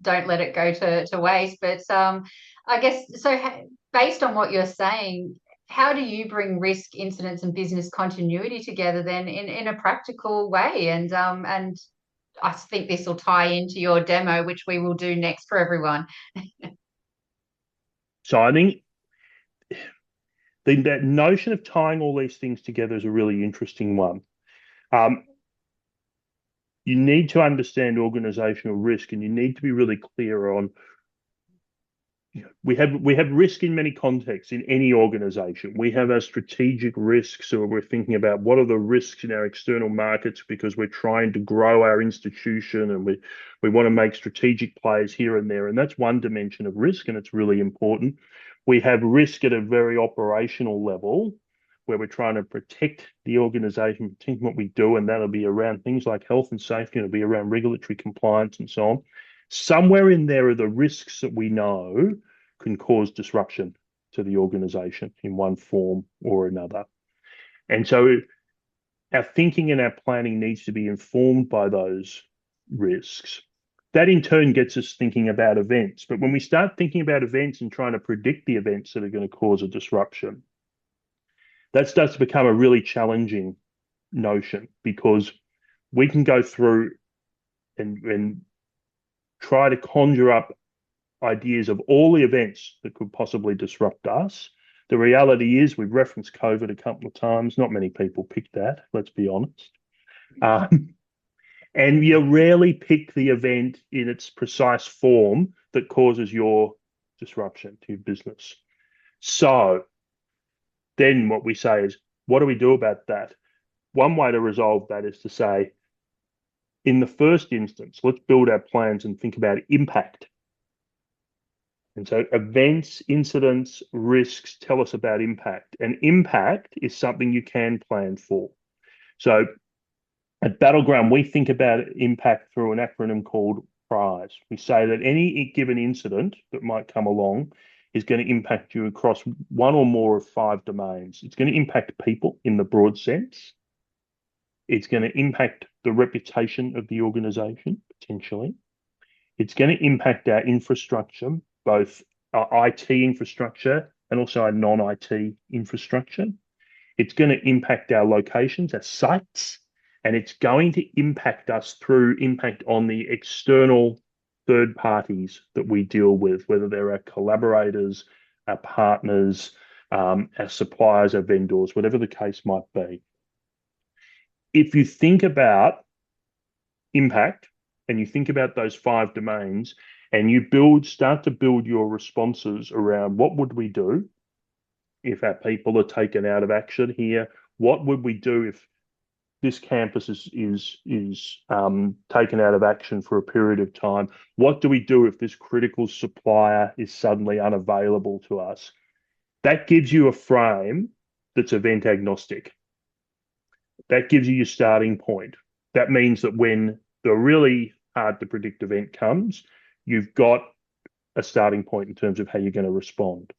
don't let it go to waste. But I guess so based on what you're saying, how do you bring risk, incidents, and business continuity together then in a practical way? And I think this will tie into your demo, which we will do next for everyone. So I think that notion of tying all these things together is a really interesting one. You need to understand organizational risk, and you need to be really clear on, we have risk in many contexts in any organization. We have our strategic risks, so we're thinking about what are the risks in our external markets because we're trying to grow our institution and we want to make strategic plays here and there. And that's one dimension of risk, and it's really important. We have risk at a very operational level where we're trying to protect the organization, protect what we do, and that'll be around things like health and safety, and it'll be around regulatory compliance and so on. Somewhere in there are the risks that we know can cause disruption to the organization in one form or another. And so our thinking and our planning needs to be informed by those risks. That in turn gets us thinking about events. But when we start thinking about events and trying to predict the events that are going to cause a disruption, that starts to become a really challenging notion, because we can go through and try to conjure up ideas of all the events that could possibly disrupt us. The reality is, we've referenced COVID a couple of times. Not many people pick that, let's be honest. And you rarely pick the event in its precise form that causes your disruption to your business. So then what we say is, what do we do about that? One way to resolve that is to say, in the first instance, let's build our plans and think about impact. And so events, incidents, risks tell us about impact. And impact is something you can plan for. So at Battleground, we think about impact through an acronym called PRIZE. We say that any given incident that might come along is going to impact you across one or more of 5 domains. It's going to impact people in the broad sense. It's going to impact the reputation of the organization, potentially. It's going to impact our infrastructure, both our IT infrastructure and also our non-IT infrastructure. It's going to impact our locations, our sites, and it's going to impact us through impact on the external third parties that we deal with, whether they're our collaborators, our partners, our suppliers, our vendors, whatever the case might be. If you think about impact and you think about those 5 domains, and you start to build your responses around what would we do if our people are taken out of action here? What would we do if this campus is taken out of action for a period of time? What do we do if this critical supplier is suddenly unavailable to us? That gives you a frame that's event agnostic. That gives you your starting point. That means that when the really hard to predict event comes, you've got a starting point in terms of how you're going to respond.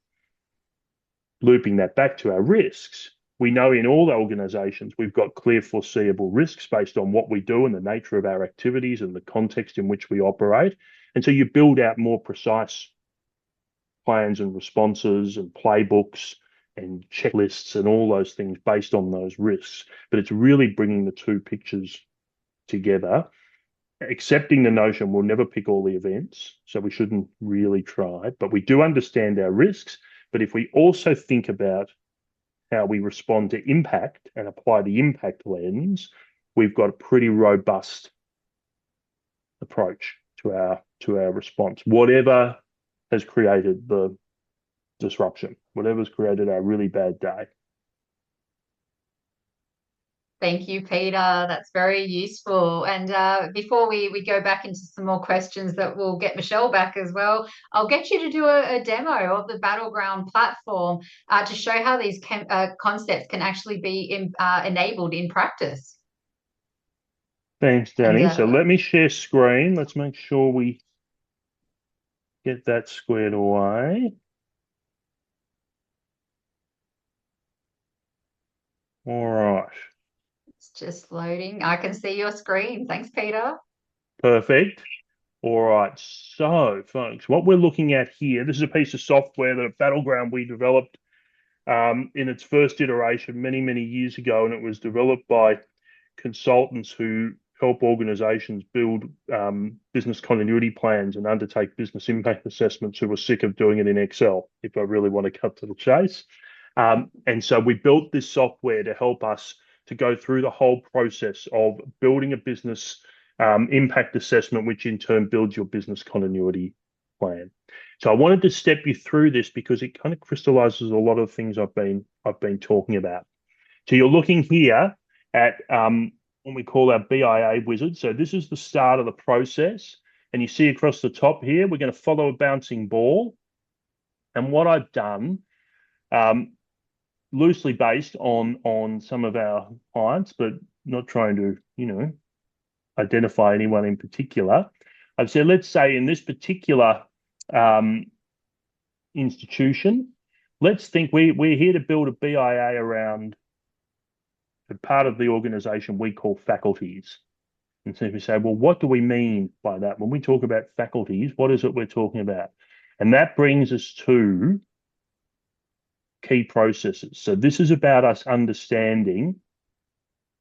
Looping that back to our risks, we know in all the organizations we've got clear foreseeable risks based on what we do and the nature of our activities and the context in which we operate. And so you build out more precise plans and responses and playbooks and checklists and all those things based on those risks. But it's really bringing the two pictures together, accepting the notion we'll never pick all the events, so we shouldn't really try, but we do understand our risks. But if we also think about how we respond to impact and apply the impact lens, we've got a pretty robust approach to our response. Whatever has created the disruption, whatever's created our really bad day. Thank you, Peter. That's very useful. And before we go back into some more questions that will get Michelle back as well, I'll get you to do a demo of the Battleground platform to show how these concepts can actually be enabled in practice. Thanks, Danny. And So let me share screen. Let's make sure we get that squared away. All right. it's just loading. I can see your screen. Thanks, Peter. Perfect. All right. So, folks, what we're looking at here, this is a piece of software that Battleground we developed in its first iteration many, many years ago, and it was developed by consultants who help organizations build business continuity plans and undertake business impact assessments who were sick of doing it in Excel, if I really want to cut to the chase. And so we built this software to help us to go through the whole process of building a business impact assessment, which in turn builds your business continuity plan. So I wanted to step you through this because it kind of crystallizes a lot of things I've been talking about. So you're looking here at what we call our BIA wizard. So this is the start of the process. And you see across the top here, we're going to follow a bouncing ball. And what I've done, loosely based on some of our clients, but not trying to, identify anyone in particular. I've said, let's say in this particular institution, let's think we're here to build a BIA around a part of the organization we call faculties. And so if we say, well, what do we mean by that? When we talk about faculties, what is it we're talking about? And that brings us to key processes. So this is about us understanding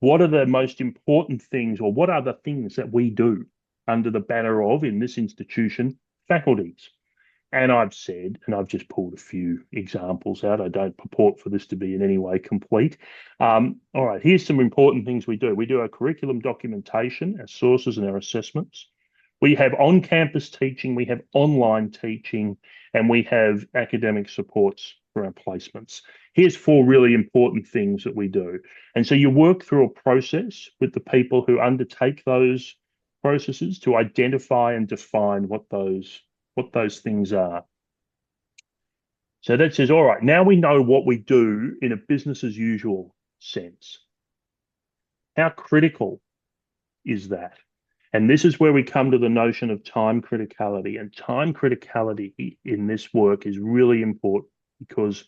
what are the most important things, or what are the things that we do under the banner of, in this institution, faculties. And I've said, and I've just pulled a few examples out. I don't purport for this to be in any way complete. All right, here's some important things we do. We do our curriculum documentation, our sources and our assessments. We have on-campus teaching, we have online teaching, and we have academic supports for our placements. Here's 4 really important things that we do. And so you work through a process with the people who undertake those processes to identify and define what those things are. So that says, all right, now we know what we do in a business as usual sense. How critical is that? And this is where we come to the notion of time criticality. And time criticality in this work is really important because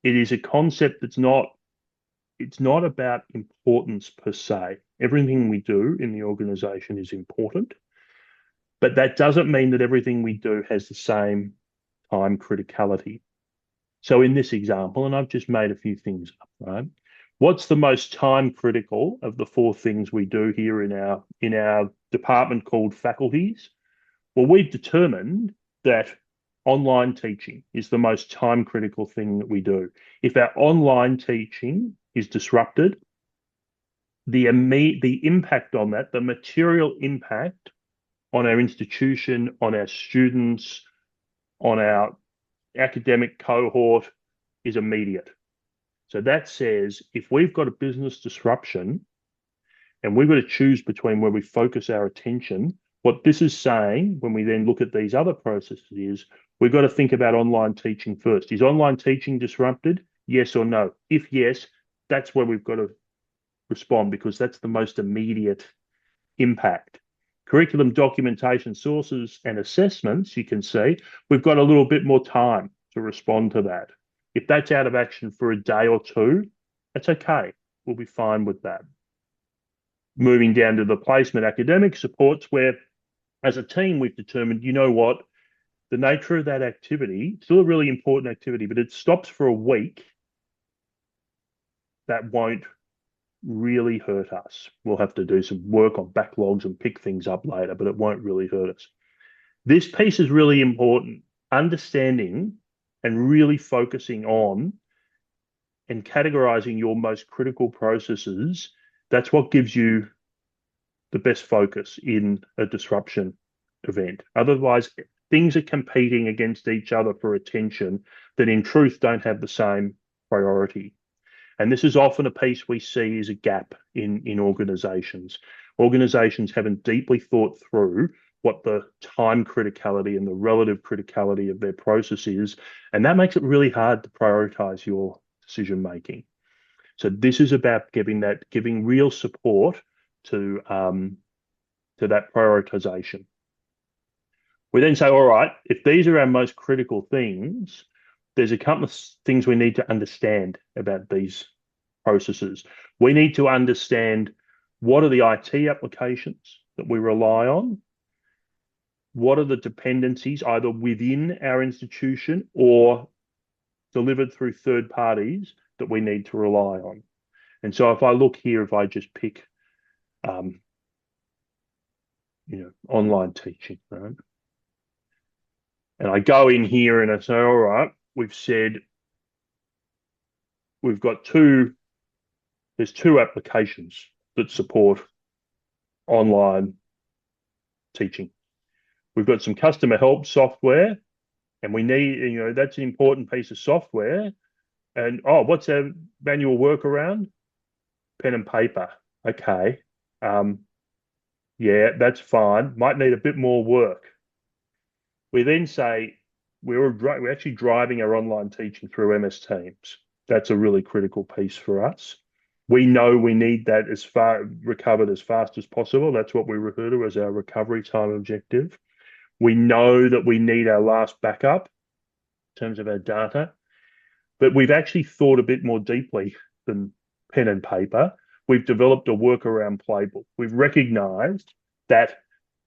it is a concept it's not about importance per se. Everything we do in the organization is important, but that doesn't mean that everything we do has the same time criticality. So in this example, and I've just made a few things up, right? What's the most time critical of the 4 things we do here in our department called faculties? Well, we've determined that online teaching is the most time critical thing that we do. If our online teaching is disrupted, the impact on that, the material impact on our institution, on our students, on our academic cohort is immediate. So that says if we've got a business disruption and we've got to choose between where we focus our attention, what this is saying when we then look at these other processes is we've got to think about online teaching first. Is online teaching disrupted? Yes or no? If yes, that's where we've got to respond because that's the most immediate impact. Curriculum documentation, sources and assessments, you can see, we've got a little bit more time to respond to that. If that's out of action for a day or 2, that's okay. We'll be fine with that. Moving down to the placement academic supports, where as a team, we've determined, you know what, the nature of that activity, still a really important activity, but it stops for a week. That won't really hurt us. We'll have to do some work on backlogs and pick things up later, but it won't really hurt us. This piece is really important. Understanding and really focusing on and categorizing your most critical processes, that's what gives you the best focus in a disruption event. Otherwise, things are competing against each other for attention that in truth don't have the same priority. And this is often a piece we see as a gap in organizations. Organizations haven't deeply thought through what the time criticality and the relative criticality of their process is. And that makes it really hard to prioritize your decision making. So this is about giving real support to that prioritization. We then say, all right, if these are our most critical things, there's a couple of things we need to understand about these processes. We need to understand what are the IT applications that we rely on? What are the dependencies either within our institution or delivered through third parties that we need to rely on? And so if I look here, if I just pick, online teaching, right? And I go in here and I say, all right, we've said there's two applications that support online teaching. We've got some customer help software, and we need, that's an important piece of software. And what's our manual workaround? Pen and paper. Okay. Yeah, that's fine. Might need a bit more work. We then say we're actually driving our online teaching through MS Teams. That's a really critical piece for us. We know we need that recovered as fast as possible. That's what we refer to as our recovery time objective. We know that we need our last backup in terms of our data, but we've actually thought a bit more deeply than pen and paper. We've developed a workaround playbook. We've recognized that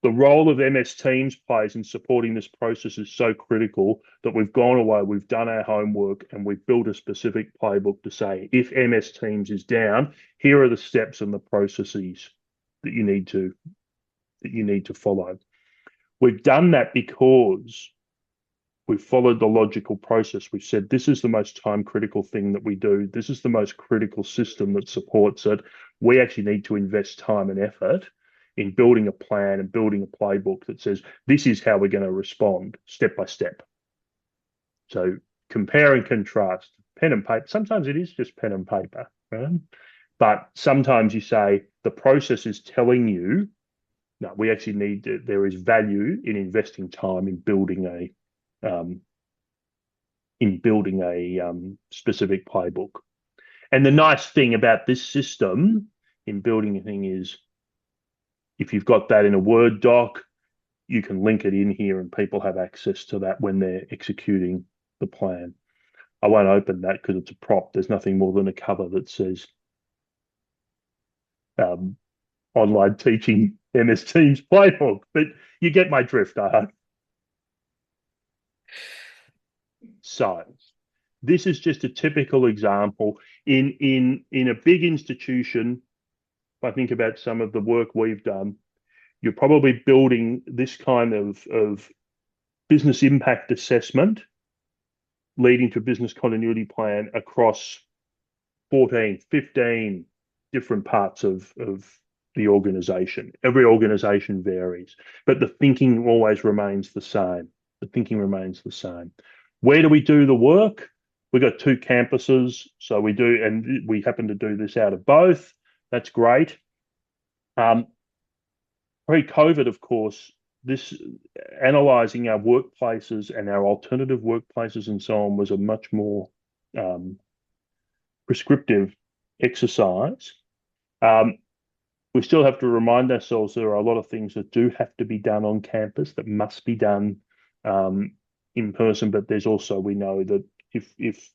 the role of MS Teams plays in supporting this process is so critical that we've gone away, we've done our homework, and we've built a specific playbook to say, if MS Teams is down, here are the steps and the processes that you need to follow. We've done that because we've followed the logical process. We've said, this is the most time critical thing that we do. This is the most critical system that supports it. We actually need to invest time and effort in building a plan and building a playbook that says, this is how we're going to respond step by step. So compare and contrast, pen and paper. Sometimes it is just pen and paper, right? But sometimes you say the process is telling you, no, we actually there is value in investing time in building a specific playbook. And the nice thing about this system in building a thing is, if you've got that in a Word doc, you can link it in here and people have access to that when they're executing the plan. I won't open that because it's a prop. There's nothing more than a cover that says online teaching MS Teams playbook, but you get my drift, I hope. So this is just a typical example in a big institution. If I think about some of the work we've done, you're probably building this kind of business impact assessment leading to a business continuity plan across 14, 15 different parts of the organization. Every organization varies, but the thinking always remains the same. The thinking remains the same. Where do we do the work? We've got 2 campuses, so we happen to do this out of both. That's great. Pre-COVID, of course, this analysing our workplaces and our alternative workplaces and so on was a much more prescriptive exercise. We still have to remind ourselves there are a lot of things that do have to be done on campus that must be done in person, but there's also, we know that if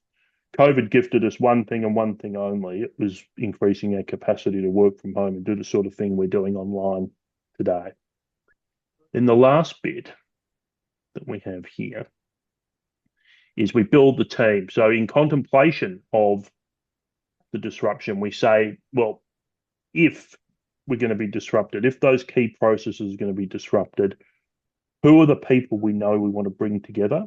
COVID gifted us one thing and one thing only, it was increasing our capacity to work from home and do the sort of thing we're doing online today. Then the last bit that we have here is we build the team. So in contemplation of the disruption, we say, well, if we're going to be disrupted, if those key processes are going to be disrupted, who are the people we know we want to bring together?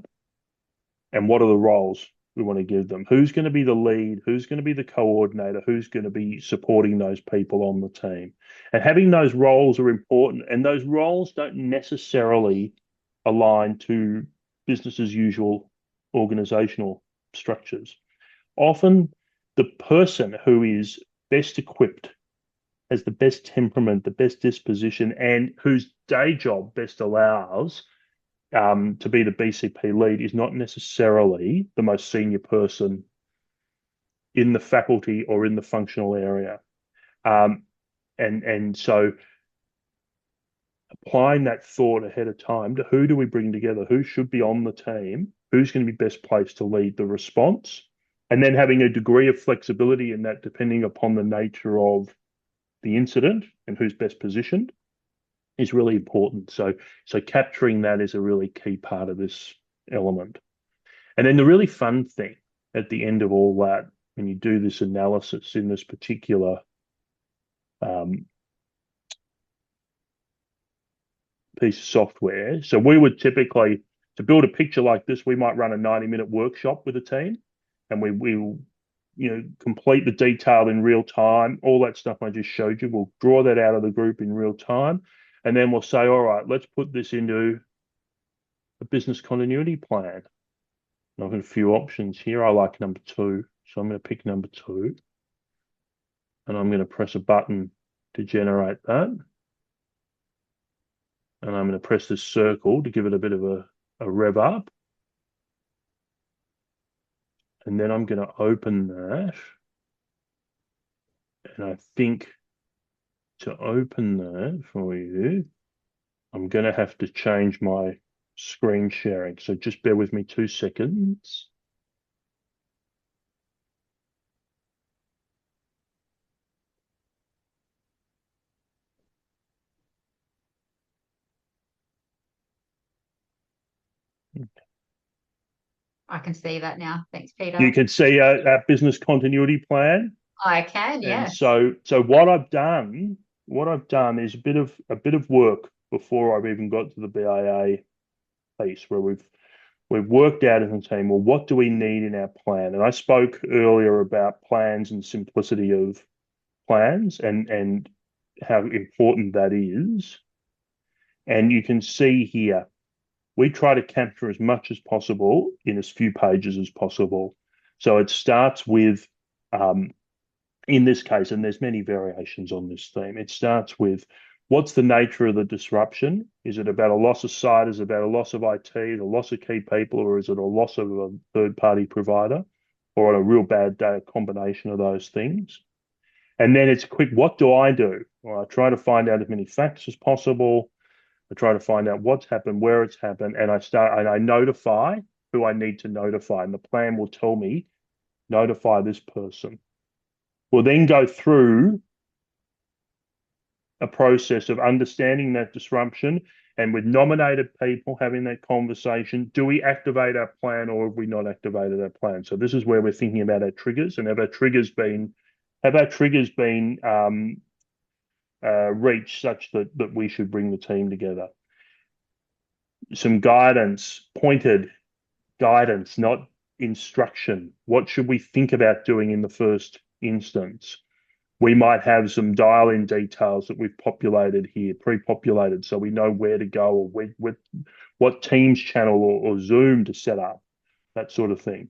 And what are the roles we want to give them? Who's going to be the lead? Who's going to be the coordinator? Who's going to be supporting those people on the team? And having those roles are important. And those roles don't necessarily align to business as usual organizational structures. Often the person who is best equipped, has the best temperament, the best disposition, and whose day job best allows to be the BCP lead is not necessarily the most senior person in the faculty or in the functional area. And so applying that thought ahead of time to who do we bring together, who should be on the team, who's going to be best placed to lead the response, and then having a degree of flexibility in that depending upon the nature of the incident and who's best positioned is really important. So capturing that is a really key part of this element. And then the really fun thing at the end of all that, when you do this analysis in this particular piece of software, so we would typically, to build a picture like this, we might run a 90-minute workshop with a team, and we will, complete the detail in real time. All that stuff I just showed you, we'll draw that out of the group in real time, and then we'll say, all right, let's put this into a business continuity plan. And I've got a few options here. I like number 2, so I'm going to pick number 2, and I'm going to press a button to generate that. And I'm going to press this circle to give it a bit of a rev up. And then I'm going to open that. And I think to open that for you, I'm going to have to change my screen sharing. So just bear with me 2 seconds. I can see that now. Thanks, Peter. You can see our business continuity plan. I can, yes. And so what I've done is a bit of work before I've even got to the BIA piece, where we've worked out as a team, well, what do we need in our plan? And I spoke earlier about plans and simplicity of plans and how important that is. And you can see here, we try to capture as much as possible in as few pages as possible. So it starts with, in this case, and there's many variations on this theme, it starts with, what's the nature of the disruption? Is it about a loss of site? Is it about a loss of IT, a loss of key people, or is it a loss of a third-party provider? Or on a real bad day, a combination of those things. And then it's quick, what do I do? Well, I try to find out as many facts as possible. I try to find out what's happened, where it's happened, and I notify who I need to notify. And the plan will tell me, notify this person. We'll then go through a process of understanding that disruption, and with nominated people having that conversation, do we activate our plan or have we not activated our plan? So this is where we're thinking about our triggers, and have our triggers been reached such that we should bring the team together. Some guidance, pointed guidance, not instruction. What should we think about doing in the first instance? We might have some dial-in details that we've populated here, pre-populated, so we know where to go or what Teams channel or Zoom to set up, that sort of thing.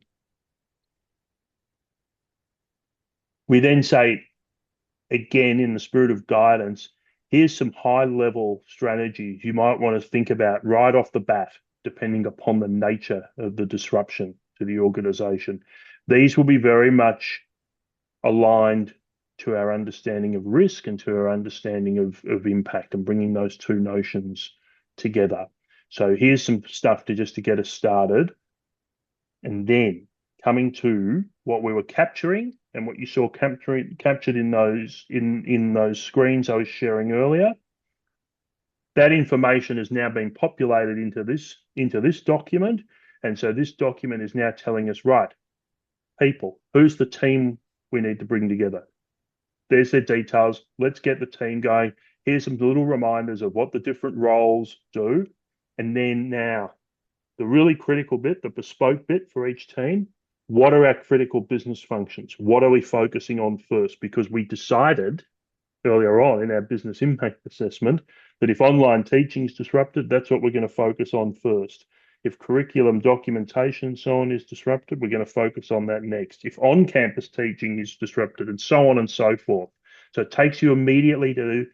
We then say, again, in the spirit of guidance, here's some high-level strategies you might want to think about right off the bat, depending upon the nature of the disruption to the organization. These will be very much aligned to our understanding of risk and to our understanding of impact, and bringing those two notions together. So here's some stuff to get us started. And then coming to what we were capturing and what you saw captured in those screens I was sharing earlier. That information has now been populated into this document. And so this document is now telling us, right, people, who's the team we need to bring together? There's their details. Let's get the team going. Here's some little reminders of what the different roles do. And then now, the really critical bit, the bespoke bit for each team, what are our critical business functions? What are we focusing on first? Because we decided earlier on in our business impact assessment that if online teaching is disrupted, that's what we're going to focus on first. If curriculum documentation and so on is disrupted, we're going to focus on that next. If on-campus teaching is disrupted, and so on and so forth. So it takes you immediately to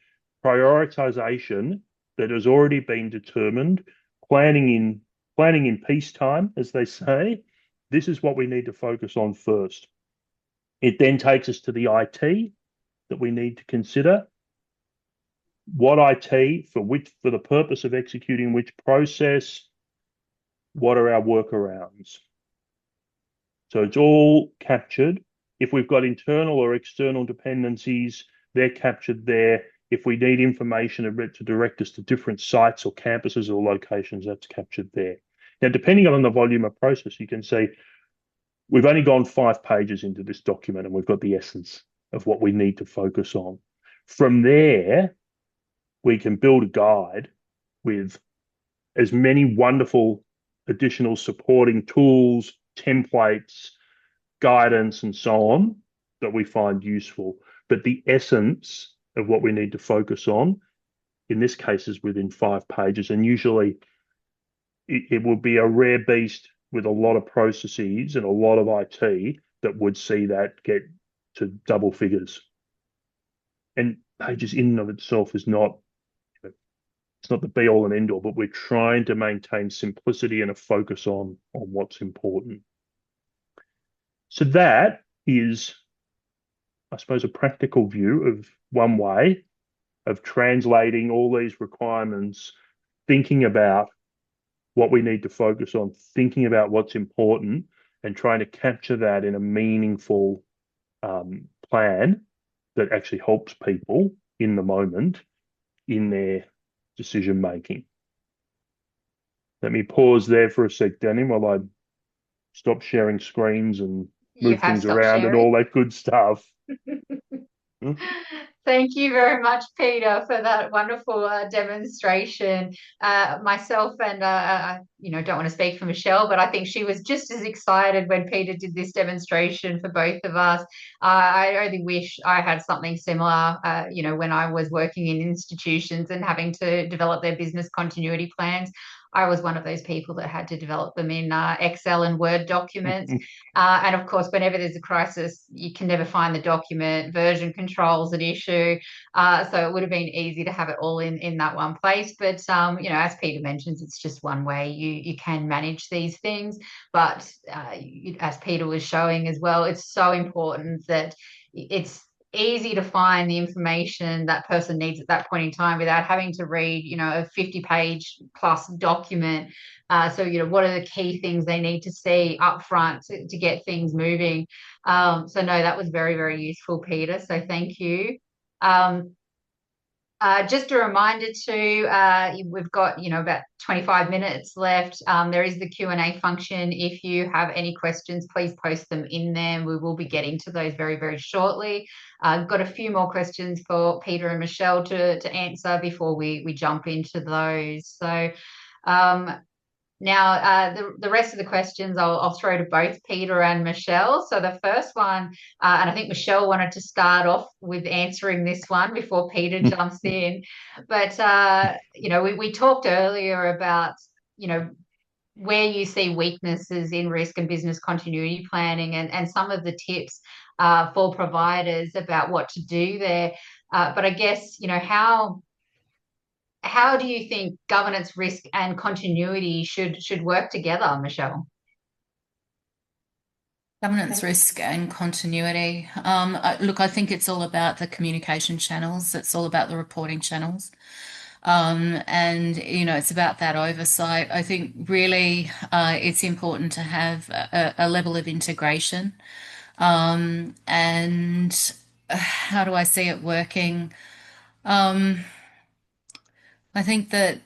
prioritization that has already been determined, planning in peacetime, as they say. This is what we need to focus on first. It then takes us to the IT that we need to consider. What IT for the purpose of executing which process? What are our workarounds? So it's all captured. If we've got internal or external dependencies, they're captured there. If we need information to direct us to different sites or campuses or locations, that's captured there. Now, depending on the volume of process, you can see we've only gone 5 pages into this document and we've got the essence of what we need to focus on. From there, we can build a guide with as many wonderful additional supporting tools, templates, guidance, and so on that we find useful. But the essence of what we need to focus on, in this case, is within 5 pages. And usually it will be a rare beast with a lot of processes and a lot of IT that would see that get to double figures. And pages in and of itself is not, it's not the be all and end all, but we're trying to maintain simplicity and a focus on what's important. So that is, I suppose, a practical view of one way of translating all these requirements, thinking about what we need to focus on, thinking about what's important, and trying to capture that in a meaningful plan that actually helps people in the moment in their decision making. Let me pause there for a sec, Danny, while I stop sharing screens and move things around and all that good stuff. Thank you very much, Peter, for that wonderful demonstration. Myself and don't want to speak for Michelle, but I think she was just as excited when Peter did this demonstration for both of us. I only wish I had something similar, when I was working in institutions and having to develop their business continuity plans. I was one of those people that had to develop them in Excel and Word documents. And of course, whenever there's a crisis, you can never find the document. Version control's an issue. So it would have been easy to have it all in that one place. But, as Peter mentions, it's just one way you can manage these things. But as Peter was showing as well, it's so important that it's easy to find the information that person needs at that point in time without having to read, a 50-page plus document. So, what are the key things they need to see up front to get things moving? No, that was very, very useful, Peter. So thank you. Just a reminder too, we've got, about 25 minutes left. There is the Q&A function. If you have any questions, please post them in there. We will be getting to those very, very shortly. Got a few more questions for Peter and Michelle to answer before we jump into those. So now, the rest of the questions I'll throw to both Peter and Michelle. So the first one, and I think Michelle wanted to start off with answering this one before Peter jumps in. But, we talked earlier about, where you see weaknesses in risk and business continuity planning and some of the tips for providers about what to do there. But I guess, how do you think governance, risk, and continuity should work together, Michelle? Governance, risk, and continuity. Look, I think it's all about the communication channels. It's all about the reporting channels. And, it's about that oversight. I think really it's important to have a level of integration. And how do I see it working? I think that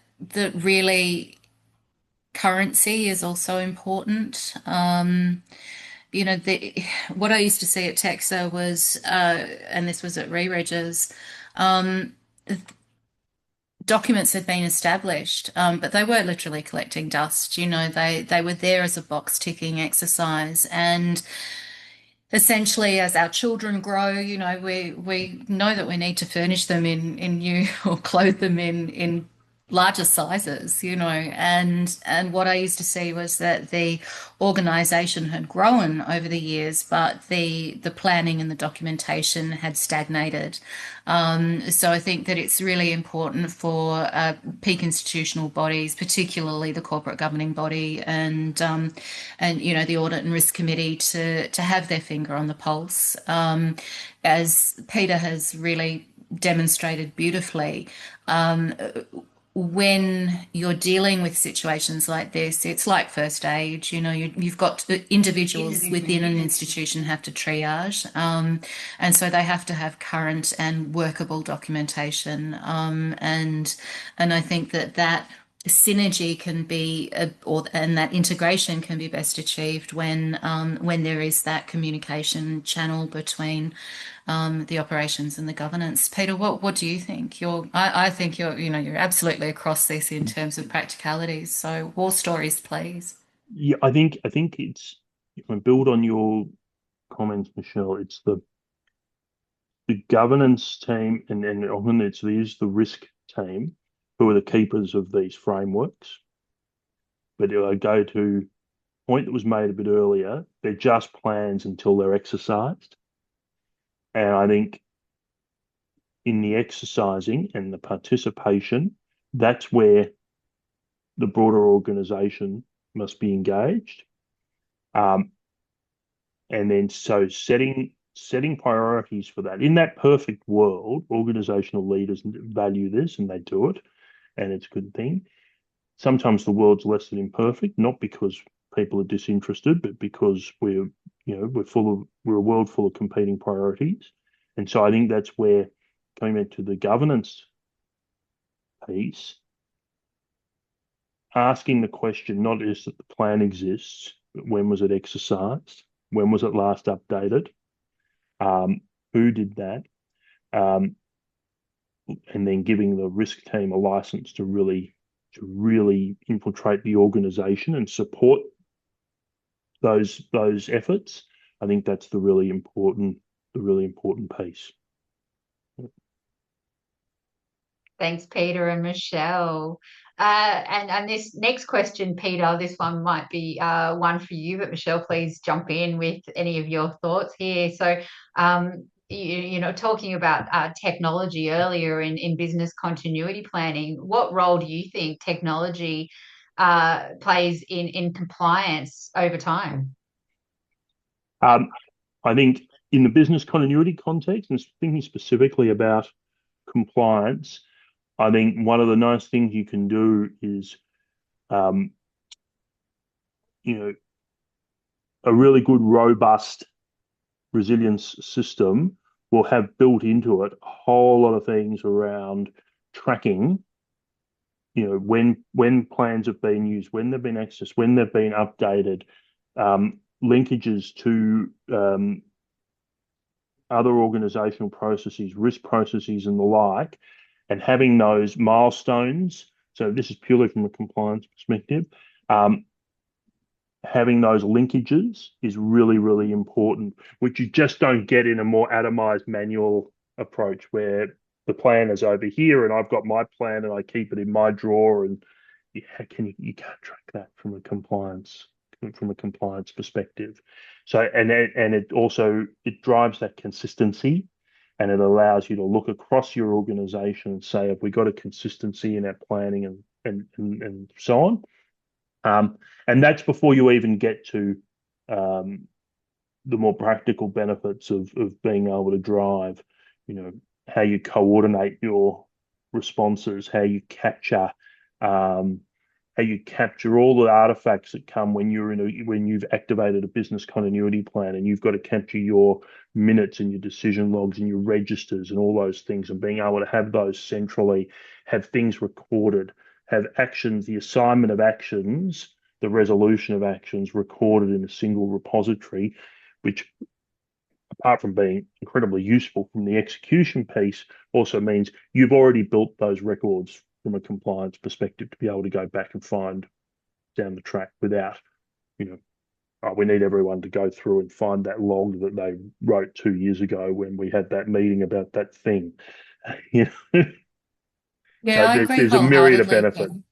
really currency is also important. What I used to see at TEQSA was, and this was at re-regis, documents had been established, but they were literally collecting dust. They were there as a box ticking exercise. And essentially, as our children grow, we know that we need to furnish them in new or clothe them in larger sizes, and what I used to see was that the organization had grown over the years, but the planning and the documentation had stagnated. So I think that it's really important for peak institutional bodies, particularly the corporate governing body and the audit and risk committee, to have their finger on the pulse, as Peter has really demonstrated beautifully. When you're dealing with situations like this, it's like first aid. You've got individuals within an institution have to triage, and so they have to have current and workable documentation. And I think that synergy can be, and that integration can be best achieved when there is that communication channel between the operations and the governance. Peter, what do you think? I think you're absolutely across this in terms of practicalities. So war stories, please. Yeah, I think it's, if I build on your comments, Michelle, it's the governance team, and often it's the risk team who are the keepers of these frameworks. But I go to a point that was made a bit earlier, they're just plans until they're exercised. And I think in the exercising and the participation, that's where the broader organization must be engaged. And then so setting priorities for that. In that perfect world, organizational leaders value this and they do it, and it's a good thing. Sometimes the world's less than imperfect, not because people are disinterested, but because we're a world full of competing priorities. And so I think that's where, coming back to the governance piece, asking the question not just that the plan exists, but when was it exercised? When was it last updated? Who did that? And then giving the risk team a license to really infiltrate the organization and support those efforts. I think that's the really important piece. Thanks, Peter and Michelle. And this next question, Peter, this one might be one for you, but Michelle, please jump in with any of your thoughts here. So, talking about technology earlier in business continuity planning, what role do you think technology plays in compliance over time? I think in the business continuity context, and thinking specifically about compliance, I think one of the nice things you can do is, a really good, robust resilience system will have built into it a whole lot of things around tracking, when plans have been used, when they've been accessed, when they've been updated, linkages to other organizational processes, risk processes, and the like, and having those milestones. So this is purely from a compliance perspective. Having those linkages is really, really important, which you just don't get in a more atomized manual approach where the plan is over here and I've got my plan and I keep it in my drawer, and you can't track that from a compliance perspective. So and it drives that consistency, and it allows you to look across your organization and say, have we got a consistency in our planning and so on. And that's before you even get to the more practical benefits of being able to drive, how you coordinate your responses, how you capture all the artifacts that come when you've activated a business continuity plan, and you've got to capture your minutes and your decision logs and your registers and all those things, and being able to have those centrally, have things recorded, have actions, the assignment of actions, the resolution of actions recorded in a single repository, which, apart from being incredibly useful from the execution piece, also means you've already built those records from a compliance perspective to be able to go back and find down the track without, we need everyone to go through and find that log that they wrote 2 years ago when we had that meeting about that thing. Yeah, So I agree there's a myriad of wholeheartedly. benefits.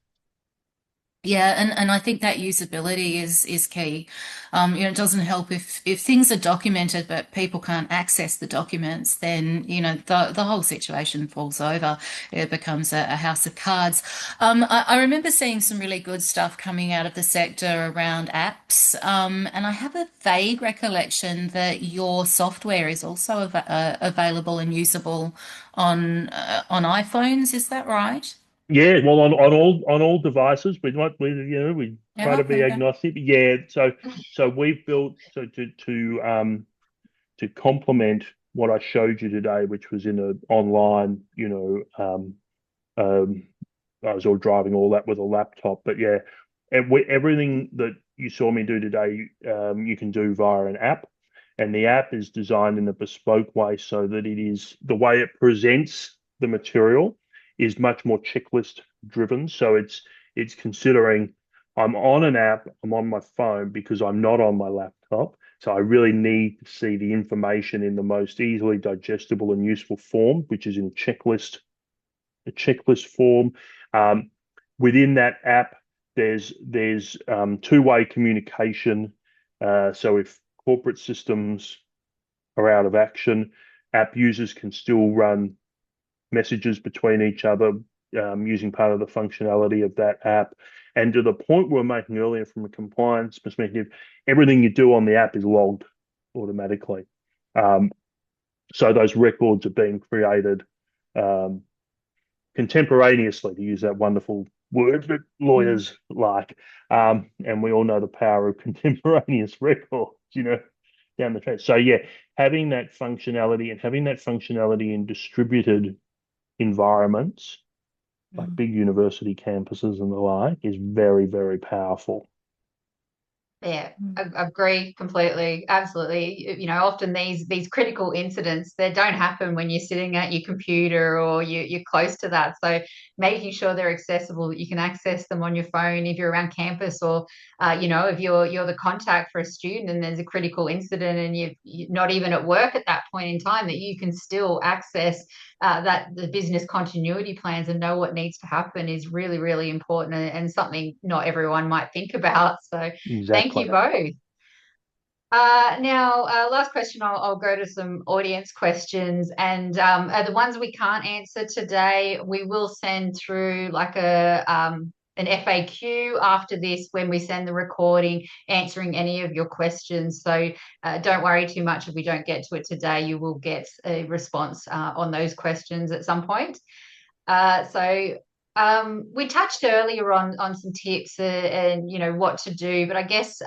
Yeah, and I think that usability is key. It doesn't help if things are documented but people can't access the documents, then the whole situation falls over. It becomes a house of cards. I remember seeing some really good stuff coming out of the sector around apps, and I have a vague recollection that your software is also available and usable on iPhones. Is that right? Yeah, well, on all devices, we try Yeah, to be okay. agnostic. Yeah, so we've built to complement what I showed you today, which was in an online, I was all driving all that with a laptop, but yeah, everything that you saw me do today, you can do via an app, and the app is designed in a bespoke way so that it is the way it presents the material is much more checklist driven. So it's considering I'm on an app, I'm on my phone because I'm not on my laptop. So I really need to see the information in the most easily digestible and useful form, which is in a checklist form. Um, Within that app, there's two-way communication. So if corporate systems are out of action, app users can still run messages between each other using part of the functionality of that app. And to the point we were making earlier from a compliance perspective, everything you do on the app is logged automatically. Um, so those records are being created um, contemporaneously, to use that wonderful word that Mm. lawyers like. And we all know the power of contemporaneous records, down the track. So yeah, having that functionality and having that functionality in distributed environments like Mm. big university campuses and the like is very, very powerful. Yeah, I Mm. agree completely. Absolutely. Often these critical incidents, they don't happen when you're sitting at your computer or you're close to that. So making sure they're accessible, that you can access them on your phone if you're around campus, or if you're the contact for a student and there's a critical incident and you're not even at work at that point in time, that you can still access that the business continuity plans and know what needs to happen is really, really important, and something not everyone might think about. So thank Exactly. you both. Now, last question, I'll go to some audience questions. And the ones we can't answer today, we will send through like an FAQ after this when we send the recording, answering any of your questions. So don't worry too much if we don't get to it today. You will get a response on those questions at some point. We touched earlier on some tips and what to do, but I guess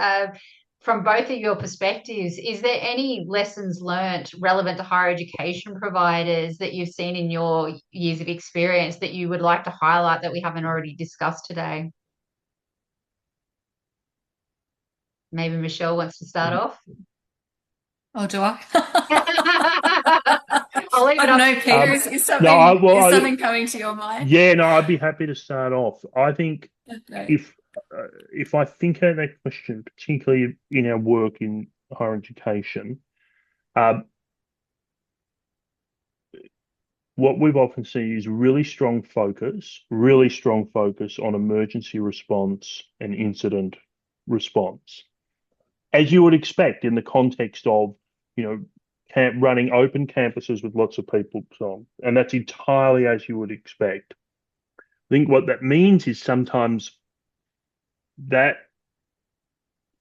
from both of your perspectives, is there any lessons learnt relevant to higher education providers that you've seen in your years of experience that you would like to highlight that we haven't already discussed today? Maybe Michelle wants to start off. Oh, do I? I'll leave I it don't up know, to Peter. Um, Is no, something is something coming to your mind? yeah, no, I'd be happy to start off. I think Okay. if if I think of that question, particularly in our work in higher education, um, what we've often seen is really strong focus on emergency response and incident response, as you would expect in the context of, running open campuses with lots of people, so on. And that's entirely as you would expect. I think what that means is sometimes that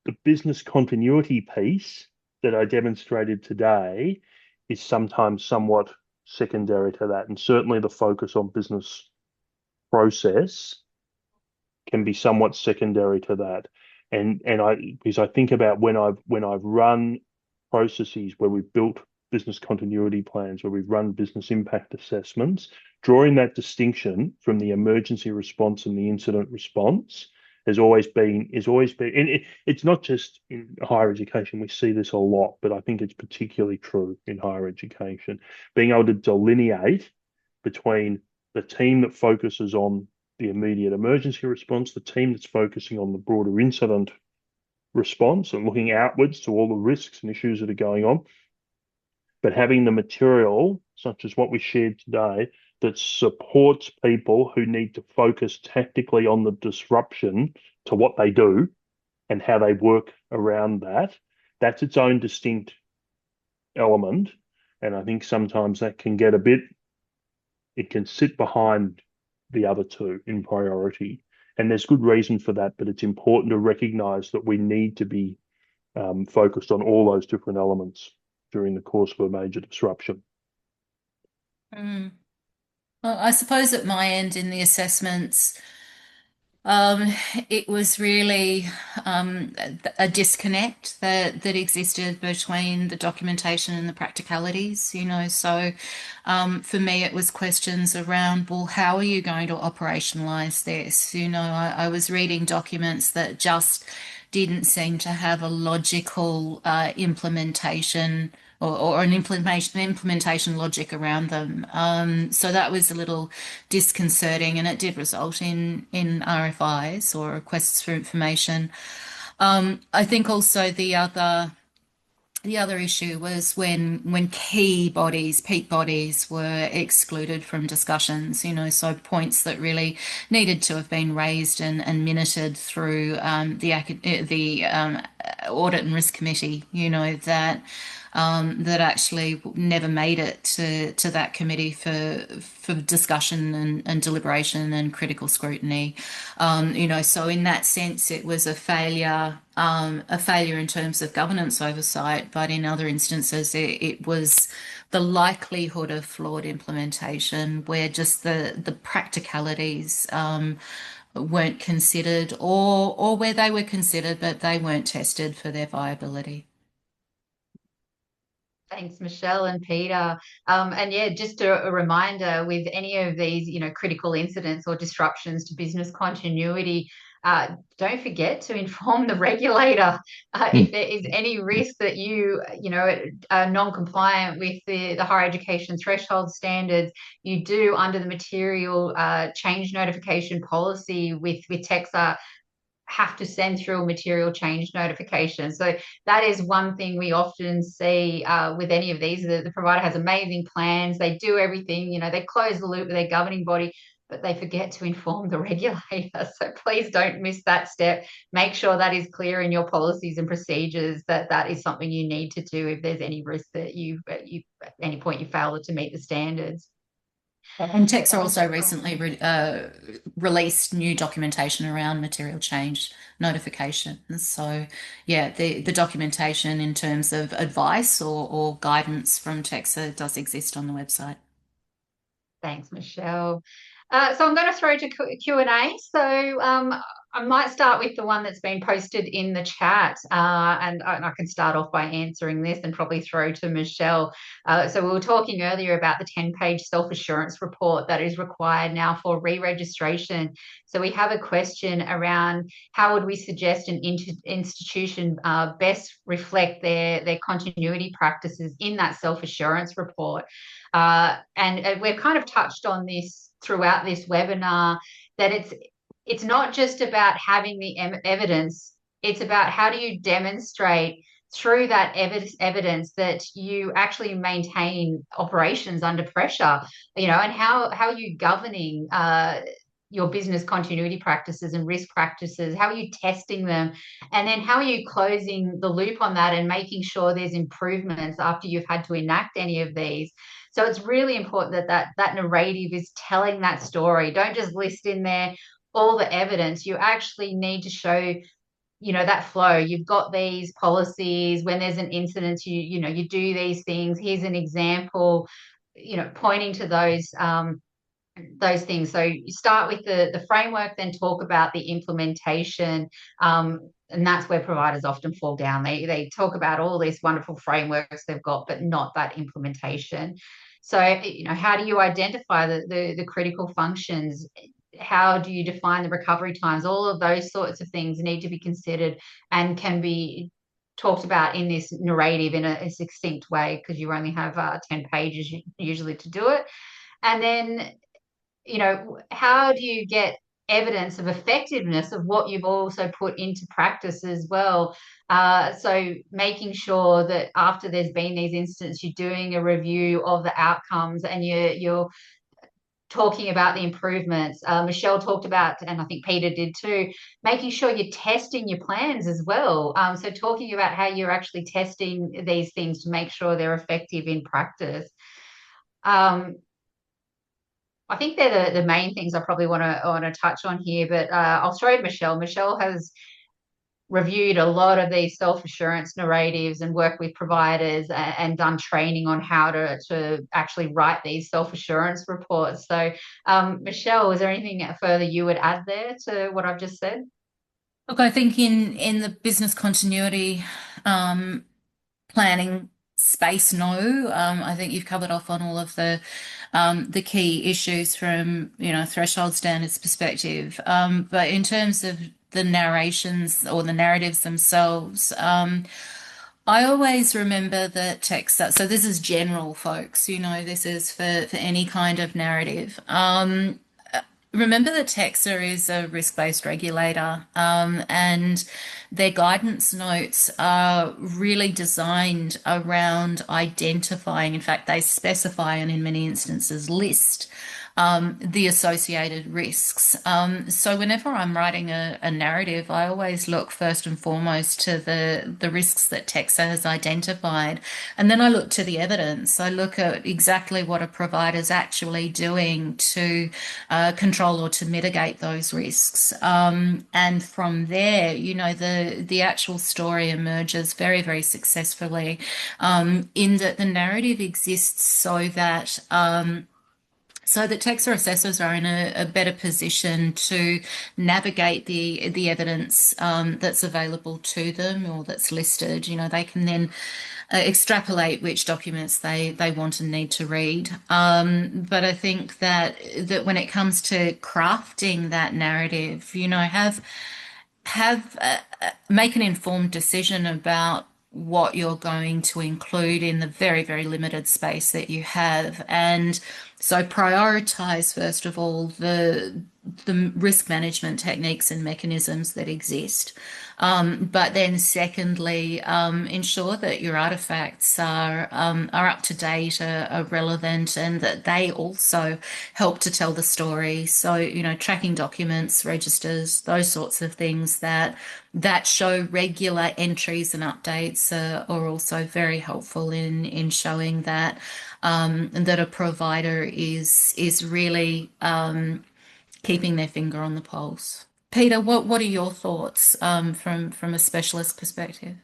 the business continuity piece that I demonstrated today is sometimes somewhat secondary to that. And certainly the focus on business process can be somewhat secondary to that. And because I think about when I've run processes where we've built business continuity plans, where we've run business impact assessments, drawing that distinction from the emergency response and the incident response has always been, and it's not just in higher education. We see this a lot, but I think it's particularly true in higher education. Being able to delineate between the team that focuses on the immediate emergency response, the team that's focusing on the broader incident response and looking outwards to all the risks and issues that are going on, but having the material, such as what we shared today, that supports people who need to focus tactically on the disruption to what they do and how they work around that. That's its own distinct element. And I think sometimes that can get it can sit behind the other two in priority. And there's good reason for that, but it's important to recognize that we need to be focused on all those different elements during the course of a major disruption. Mm. Well, I suppose at my end in the assessments, it was really a disconnect that existed between the documentation and the practicalities, you know. So for me, it was questions around, well, how are you going to operationalize this? You know, I was reading documents that just didn't seem to have a logical implementation or an implementation logic around them. So that was a little disconcerting, and it did result in RFIs or requests for information. I think also the other issue was when key bodies, peak bodies, were excluded from discussions, you know, so points that really needed to have been raised and minuted through the audit and risk committee, you know, that actually never made it to that committee for discussion and deliberation and critical scrutiny. You know, so in that sense, it was a failure in terms of governance oversight, but in other instances, it was the likelihood of flawed implementation where just the practicalities weren't considered, or where they were considered, but they weren't tested for their viability. Thanks, Michelle and Peter. And yeah, just a reminder with any of these, you know, critical incidents or disruptions to business continuity, don't forget to inform the regulator if there is any risk that you know, are non-compliant with the higher education threshold standards. You do, under the material change notification policy with TEQSA, have to send through a material change notification. So that is one thing we often see with any of these. The provider has amazing plans. They do everything, you know, they close the loop with their governing body, but they forget to inform the regulator. So please don't miss that step. Make sure that is clear in your policies and procedures, that that is something you need to do if there's any risk that you at any point you fail to meet the standards. And TEQSA also recently released new documentation around material change notifications. So, yeah, the documentation in terms of advice or guidance from TEQSA does exist on the website. Thanks, Michelle. So I'm going to throw to Q&A. So I might start with the one that's been posted in the chat, and I can start off by answering this and probably throw to Michelle. So we were talking earlier about the 10-page self-assurance report that is required now for re-registration. So we have a question around how would we suggest an institution best reflect their continuity practices in that self-assurance report. And we've kind of touched on this throughout this webinar, that it's not just about having the evidence, it's about how do you demonstrate through that evidence that you actually maintain operations under pressure, you know, and how are you governing your business continuity practices and risk practices, how are you testing them, and then how are you closing the loop on that and making sure there's improvements after you've had to enact any of these. So it's really important that narrative is telling that story. Don't just list in there all the evidence. You actually need to show, you know, that flow. You've got these policies. When there's an incident, you know, you do these things. Here's an example, you know, pointing to those things. So you start with the framework, then talk about the implementation. And that's where providers often fall down. They talk about all these wonderful frameworks they've got, but not that implementation. So, you know, how do you identify the critical functions? How do you define the recovery times? All of those sorts of things need to be considered and can be talked about in this narrative in a succinct way, because you only have 10 pages usually to do it. And then, you know, how do you get evidence of effectiveness of what you've also put into practice as well? So making sure that after there's been these incidents, you're doing a review of the outcomes and you're talking about the improvements. Michelle talked about, and I think Peter did too, making sure you're testing your plans as well. So talking about how you're actually testing these things to make sure they're effective in practice. I think they're the main things I probably want to touch on here, but I'll throw to Michelle. Michelle has reviewed a lot of these self-assurance narratives and worked with providers and done training on how to actually write these self-assurance reports. So, Michelle, is there anything further you would add there to what I've just said? Look, I think in the business continuity planning space, no. I think you've covered off on all of the key issues from, threshold standards perspective. But in terms of the narrations or the narratives themselves, I always remember that TEQSA, so this is general, folks, this is for any kind of narrative. Remember that TEQSA is a risk-based regulator, and their guidance notes are really designed around identifying, in fact, they specify and in many instances list the associated risks. So whenever I'm writing a narrative, I always look first and foremost to the risks that TEQSA has identified. And then I look to the evidence. I look at exactly what a provider's actually doing to control or to mitigate those risks. And from there, the actual story emerges very, very successfully, in that the narrative exists so that TEQSA assessors are in a better position to navigate the evidence that's available to them or that's listed. They can then extrapolate which documents they want and need to read. But I think that when it comes to crafting that narrative, make an informed decision about what you're going to include in the very, very limited space that you have. And so prioritize, first of all, the risk management techniques and mechanisms that exist. But then secondly, ensure that your artifacts are up to date, are relevant, and that they also help to tell the story. So, tracking documents, registers, those sorts of things that show regular entries and updates are also very helpful in showing that that a provider is really keeping their finger on the pulse. Peter, what are your thoughts from a specialist perspective?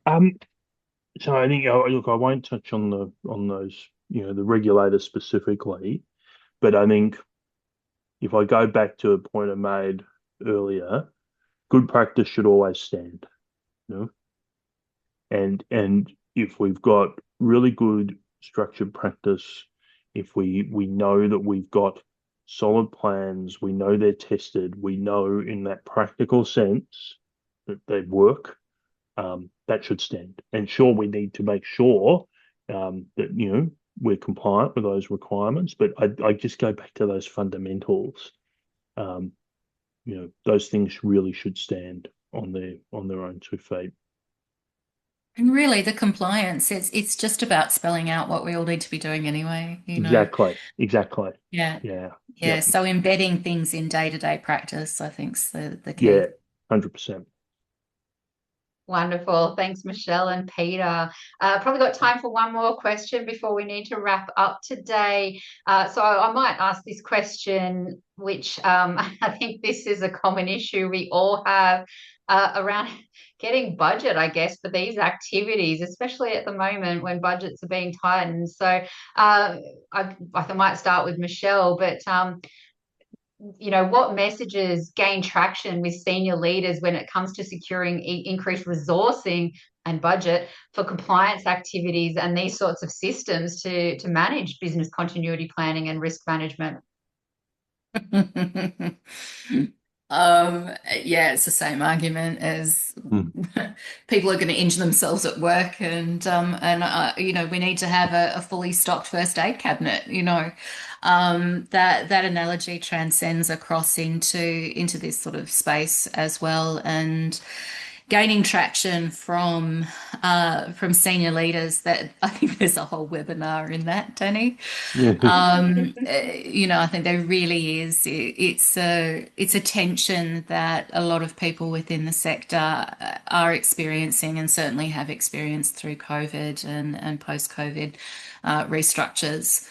Um, so I think, look, I won't touch on those, the regulators specifically, but I think if I go back to a point I made earlier, good practice should always stand, you know, and if we've got really good structured practice, if we know that we've got solid plans, we know they're tested, we know in that practical sense that they work, that should stand. And sure, we need to make sure that we're compliant with those requirements, but I just go back to those fundamentals. Those things really should stand on their own 2 feet. And really, the compliance, it's just about spelling out what we all need to be doing anyway, Exactly. Yeah. Yeah. Yeah. So embedding things in day-to-day practice, I think, is the key. Yeah, 100%. Wonderful. Thanks, Michelle and Peter. Probably got time for one more question before we need to wrap up today. So I might ask this question, which I think this is a common issue we all have around getting budget, I guess, for these activities, especially at the moment when budgets are being tightened. So I might start with Michelle, but what messages gain traction with senior leaders when it comes to securing increased resourcing and budget for compliance activities and these sorts of systems to manage business continuity planning and risk management? Yeah, it's the same argument as Mm. people are going to injure themselves at work, and we need to have a fully stocked first aid cabinet. That analogy transcends across into this sort of space as well, and gaining traction from senior leaders. That I think there's a whole webinar in that, Danny. Yeah. I think there really is. It's a tension that a lot of people within the sector are experiencing and certainly have experienced through COVID and post-COVID restructures.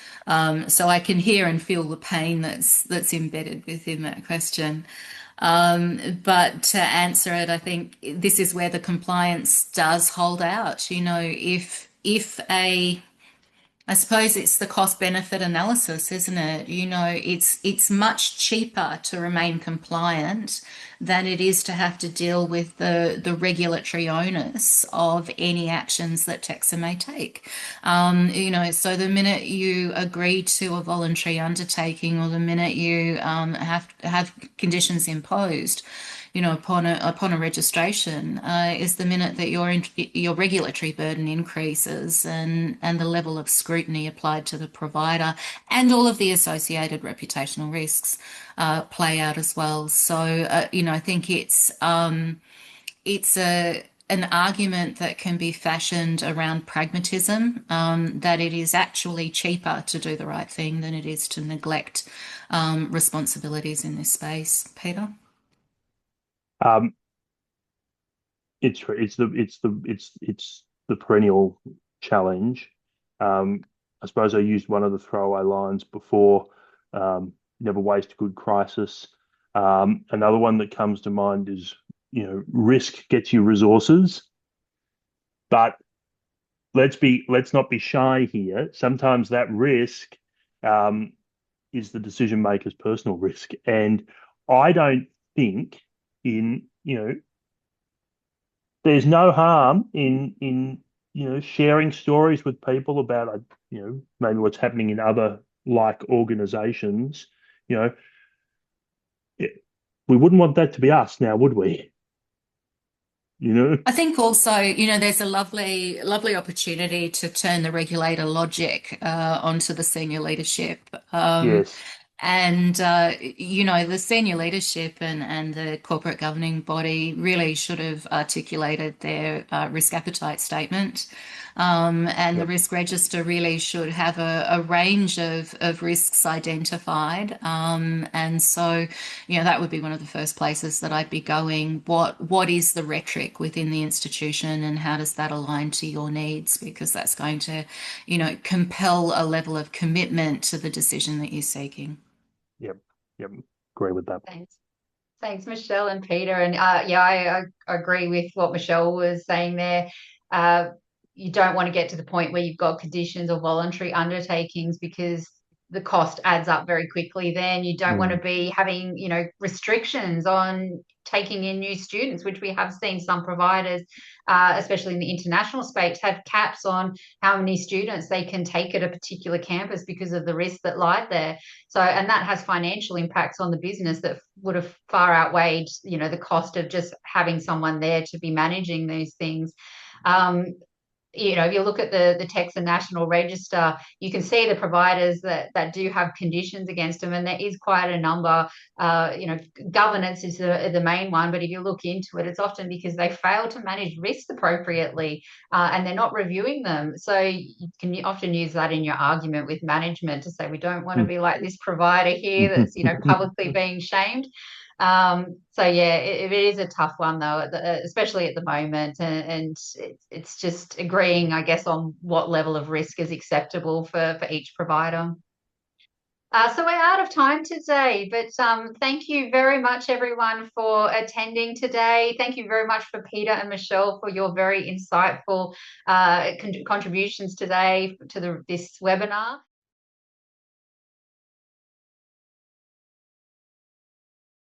So I can hear and feel the pain that's embedded within that question. But to answer it, I think this is where the compliance does hold out. I suppose it's the cost benefit analysis, isn't it? It's much cheaper to remain compliant than it is to have to deal with the regulatory onus of any actions that TEQSA may take. So the minute you agree to a voluntary undertaking, or the minute you have conditions imposed, upon a registration, is the minute that your regulatory burden increases, and the level of scrutiny applied to the provider and all of the associated reputational risks play out as well. So I think it's an argument that can be fashioned around pragmatism, that it is actually cheaper to do the right thing than it is to neglect responsibilities in this space. Peter? Um, it's the perennial challenge. I suppose I used one of the throwaway lines before. Never waste a good crisis. Another one that comes to mind is, risk gets you resources, but let's not be shy here. Sometimes that risk is the decision maker's personal risk, and I don't think there's no harm in sharing stories with people about maybe what's happening in other like organizations. You know, we wouldn't want that to be us now, would we? I think also, there's a lovely, lovely opportunity to turn the regulator logic onto the senior leadership. Yes. The senior leadership and the corporate governing body really should have articulated their risk appetite statement. And the Yep. risk register really should have a range of risks identified. And so, that would be one of the first places that I'd be going. What is the rhetoric within the institution, and how does that align to your needs? Because that's going to, compel a level of commitment to the decision that you're seeking. Yep. Yep. Agree with that. Thanks, Michelle and Peter. And I agree with what Michelle was saying there. You don't want to get to the point where you've got conditions or voluntary undertakings, because the cost adds up very quickly. Then you don't want to be having, restrictions on taking in new students, which we have seen some providers, especially in the international space, have caps on how many students they can take at a particular campus because of the risks that lie there. So, and that has financial impacts on the business that would have far outweighed, the cost of just having someone there to be managing these things. If you look at the TEQSA National Register, you can see the providers that do have conditions against them, and there is quite a number. Governance is the main one, but if you look into it, it's often because they fail to manage risks appropriately, and they're not reviewing them. So you can often use that in your argument with management to say, we don't want to be like this provider here that's publicly being shamed. So yeah, it is a tough one though, especially at the moment, and it's just agreeing, I guess, on what level of risk is acceptable for each provider. So we're out of time today, but thank you very much, everyone, for attending today. Thank you very much for Peter and Michelle for your very insightful contributions today to this webinar.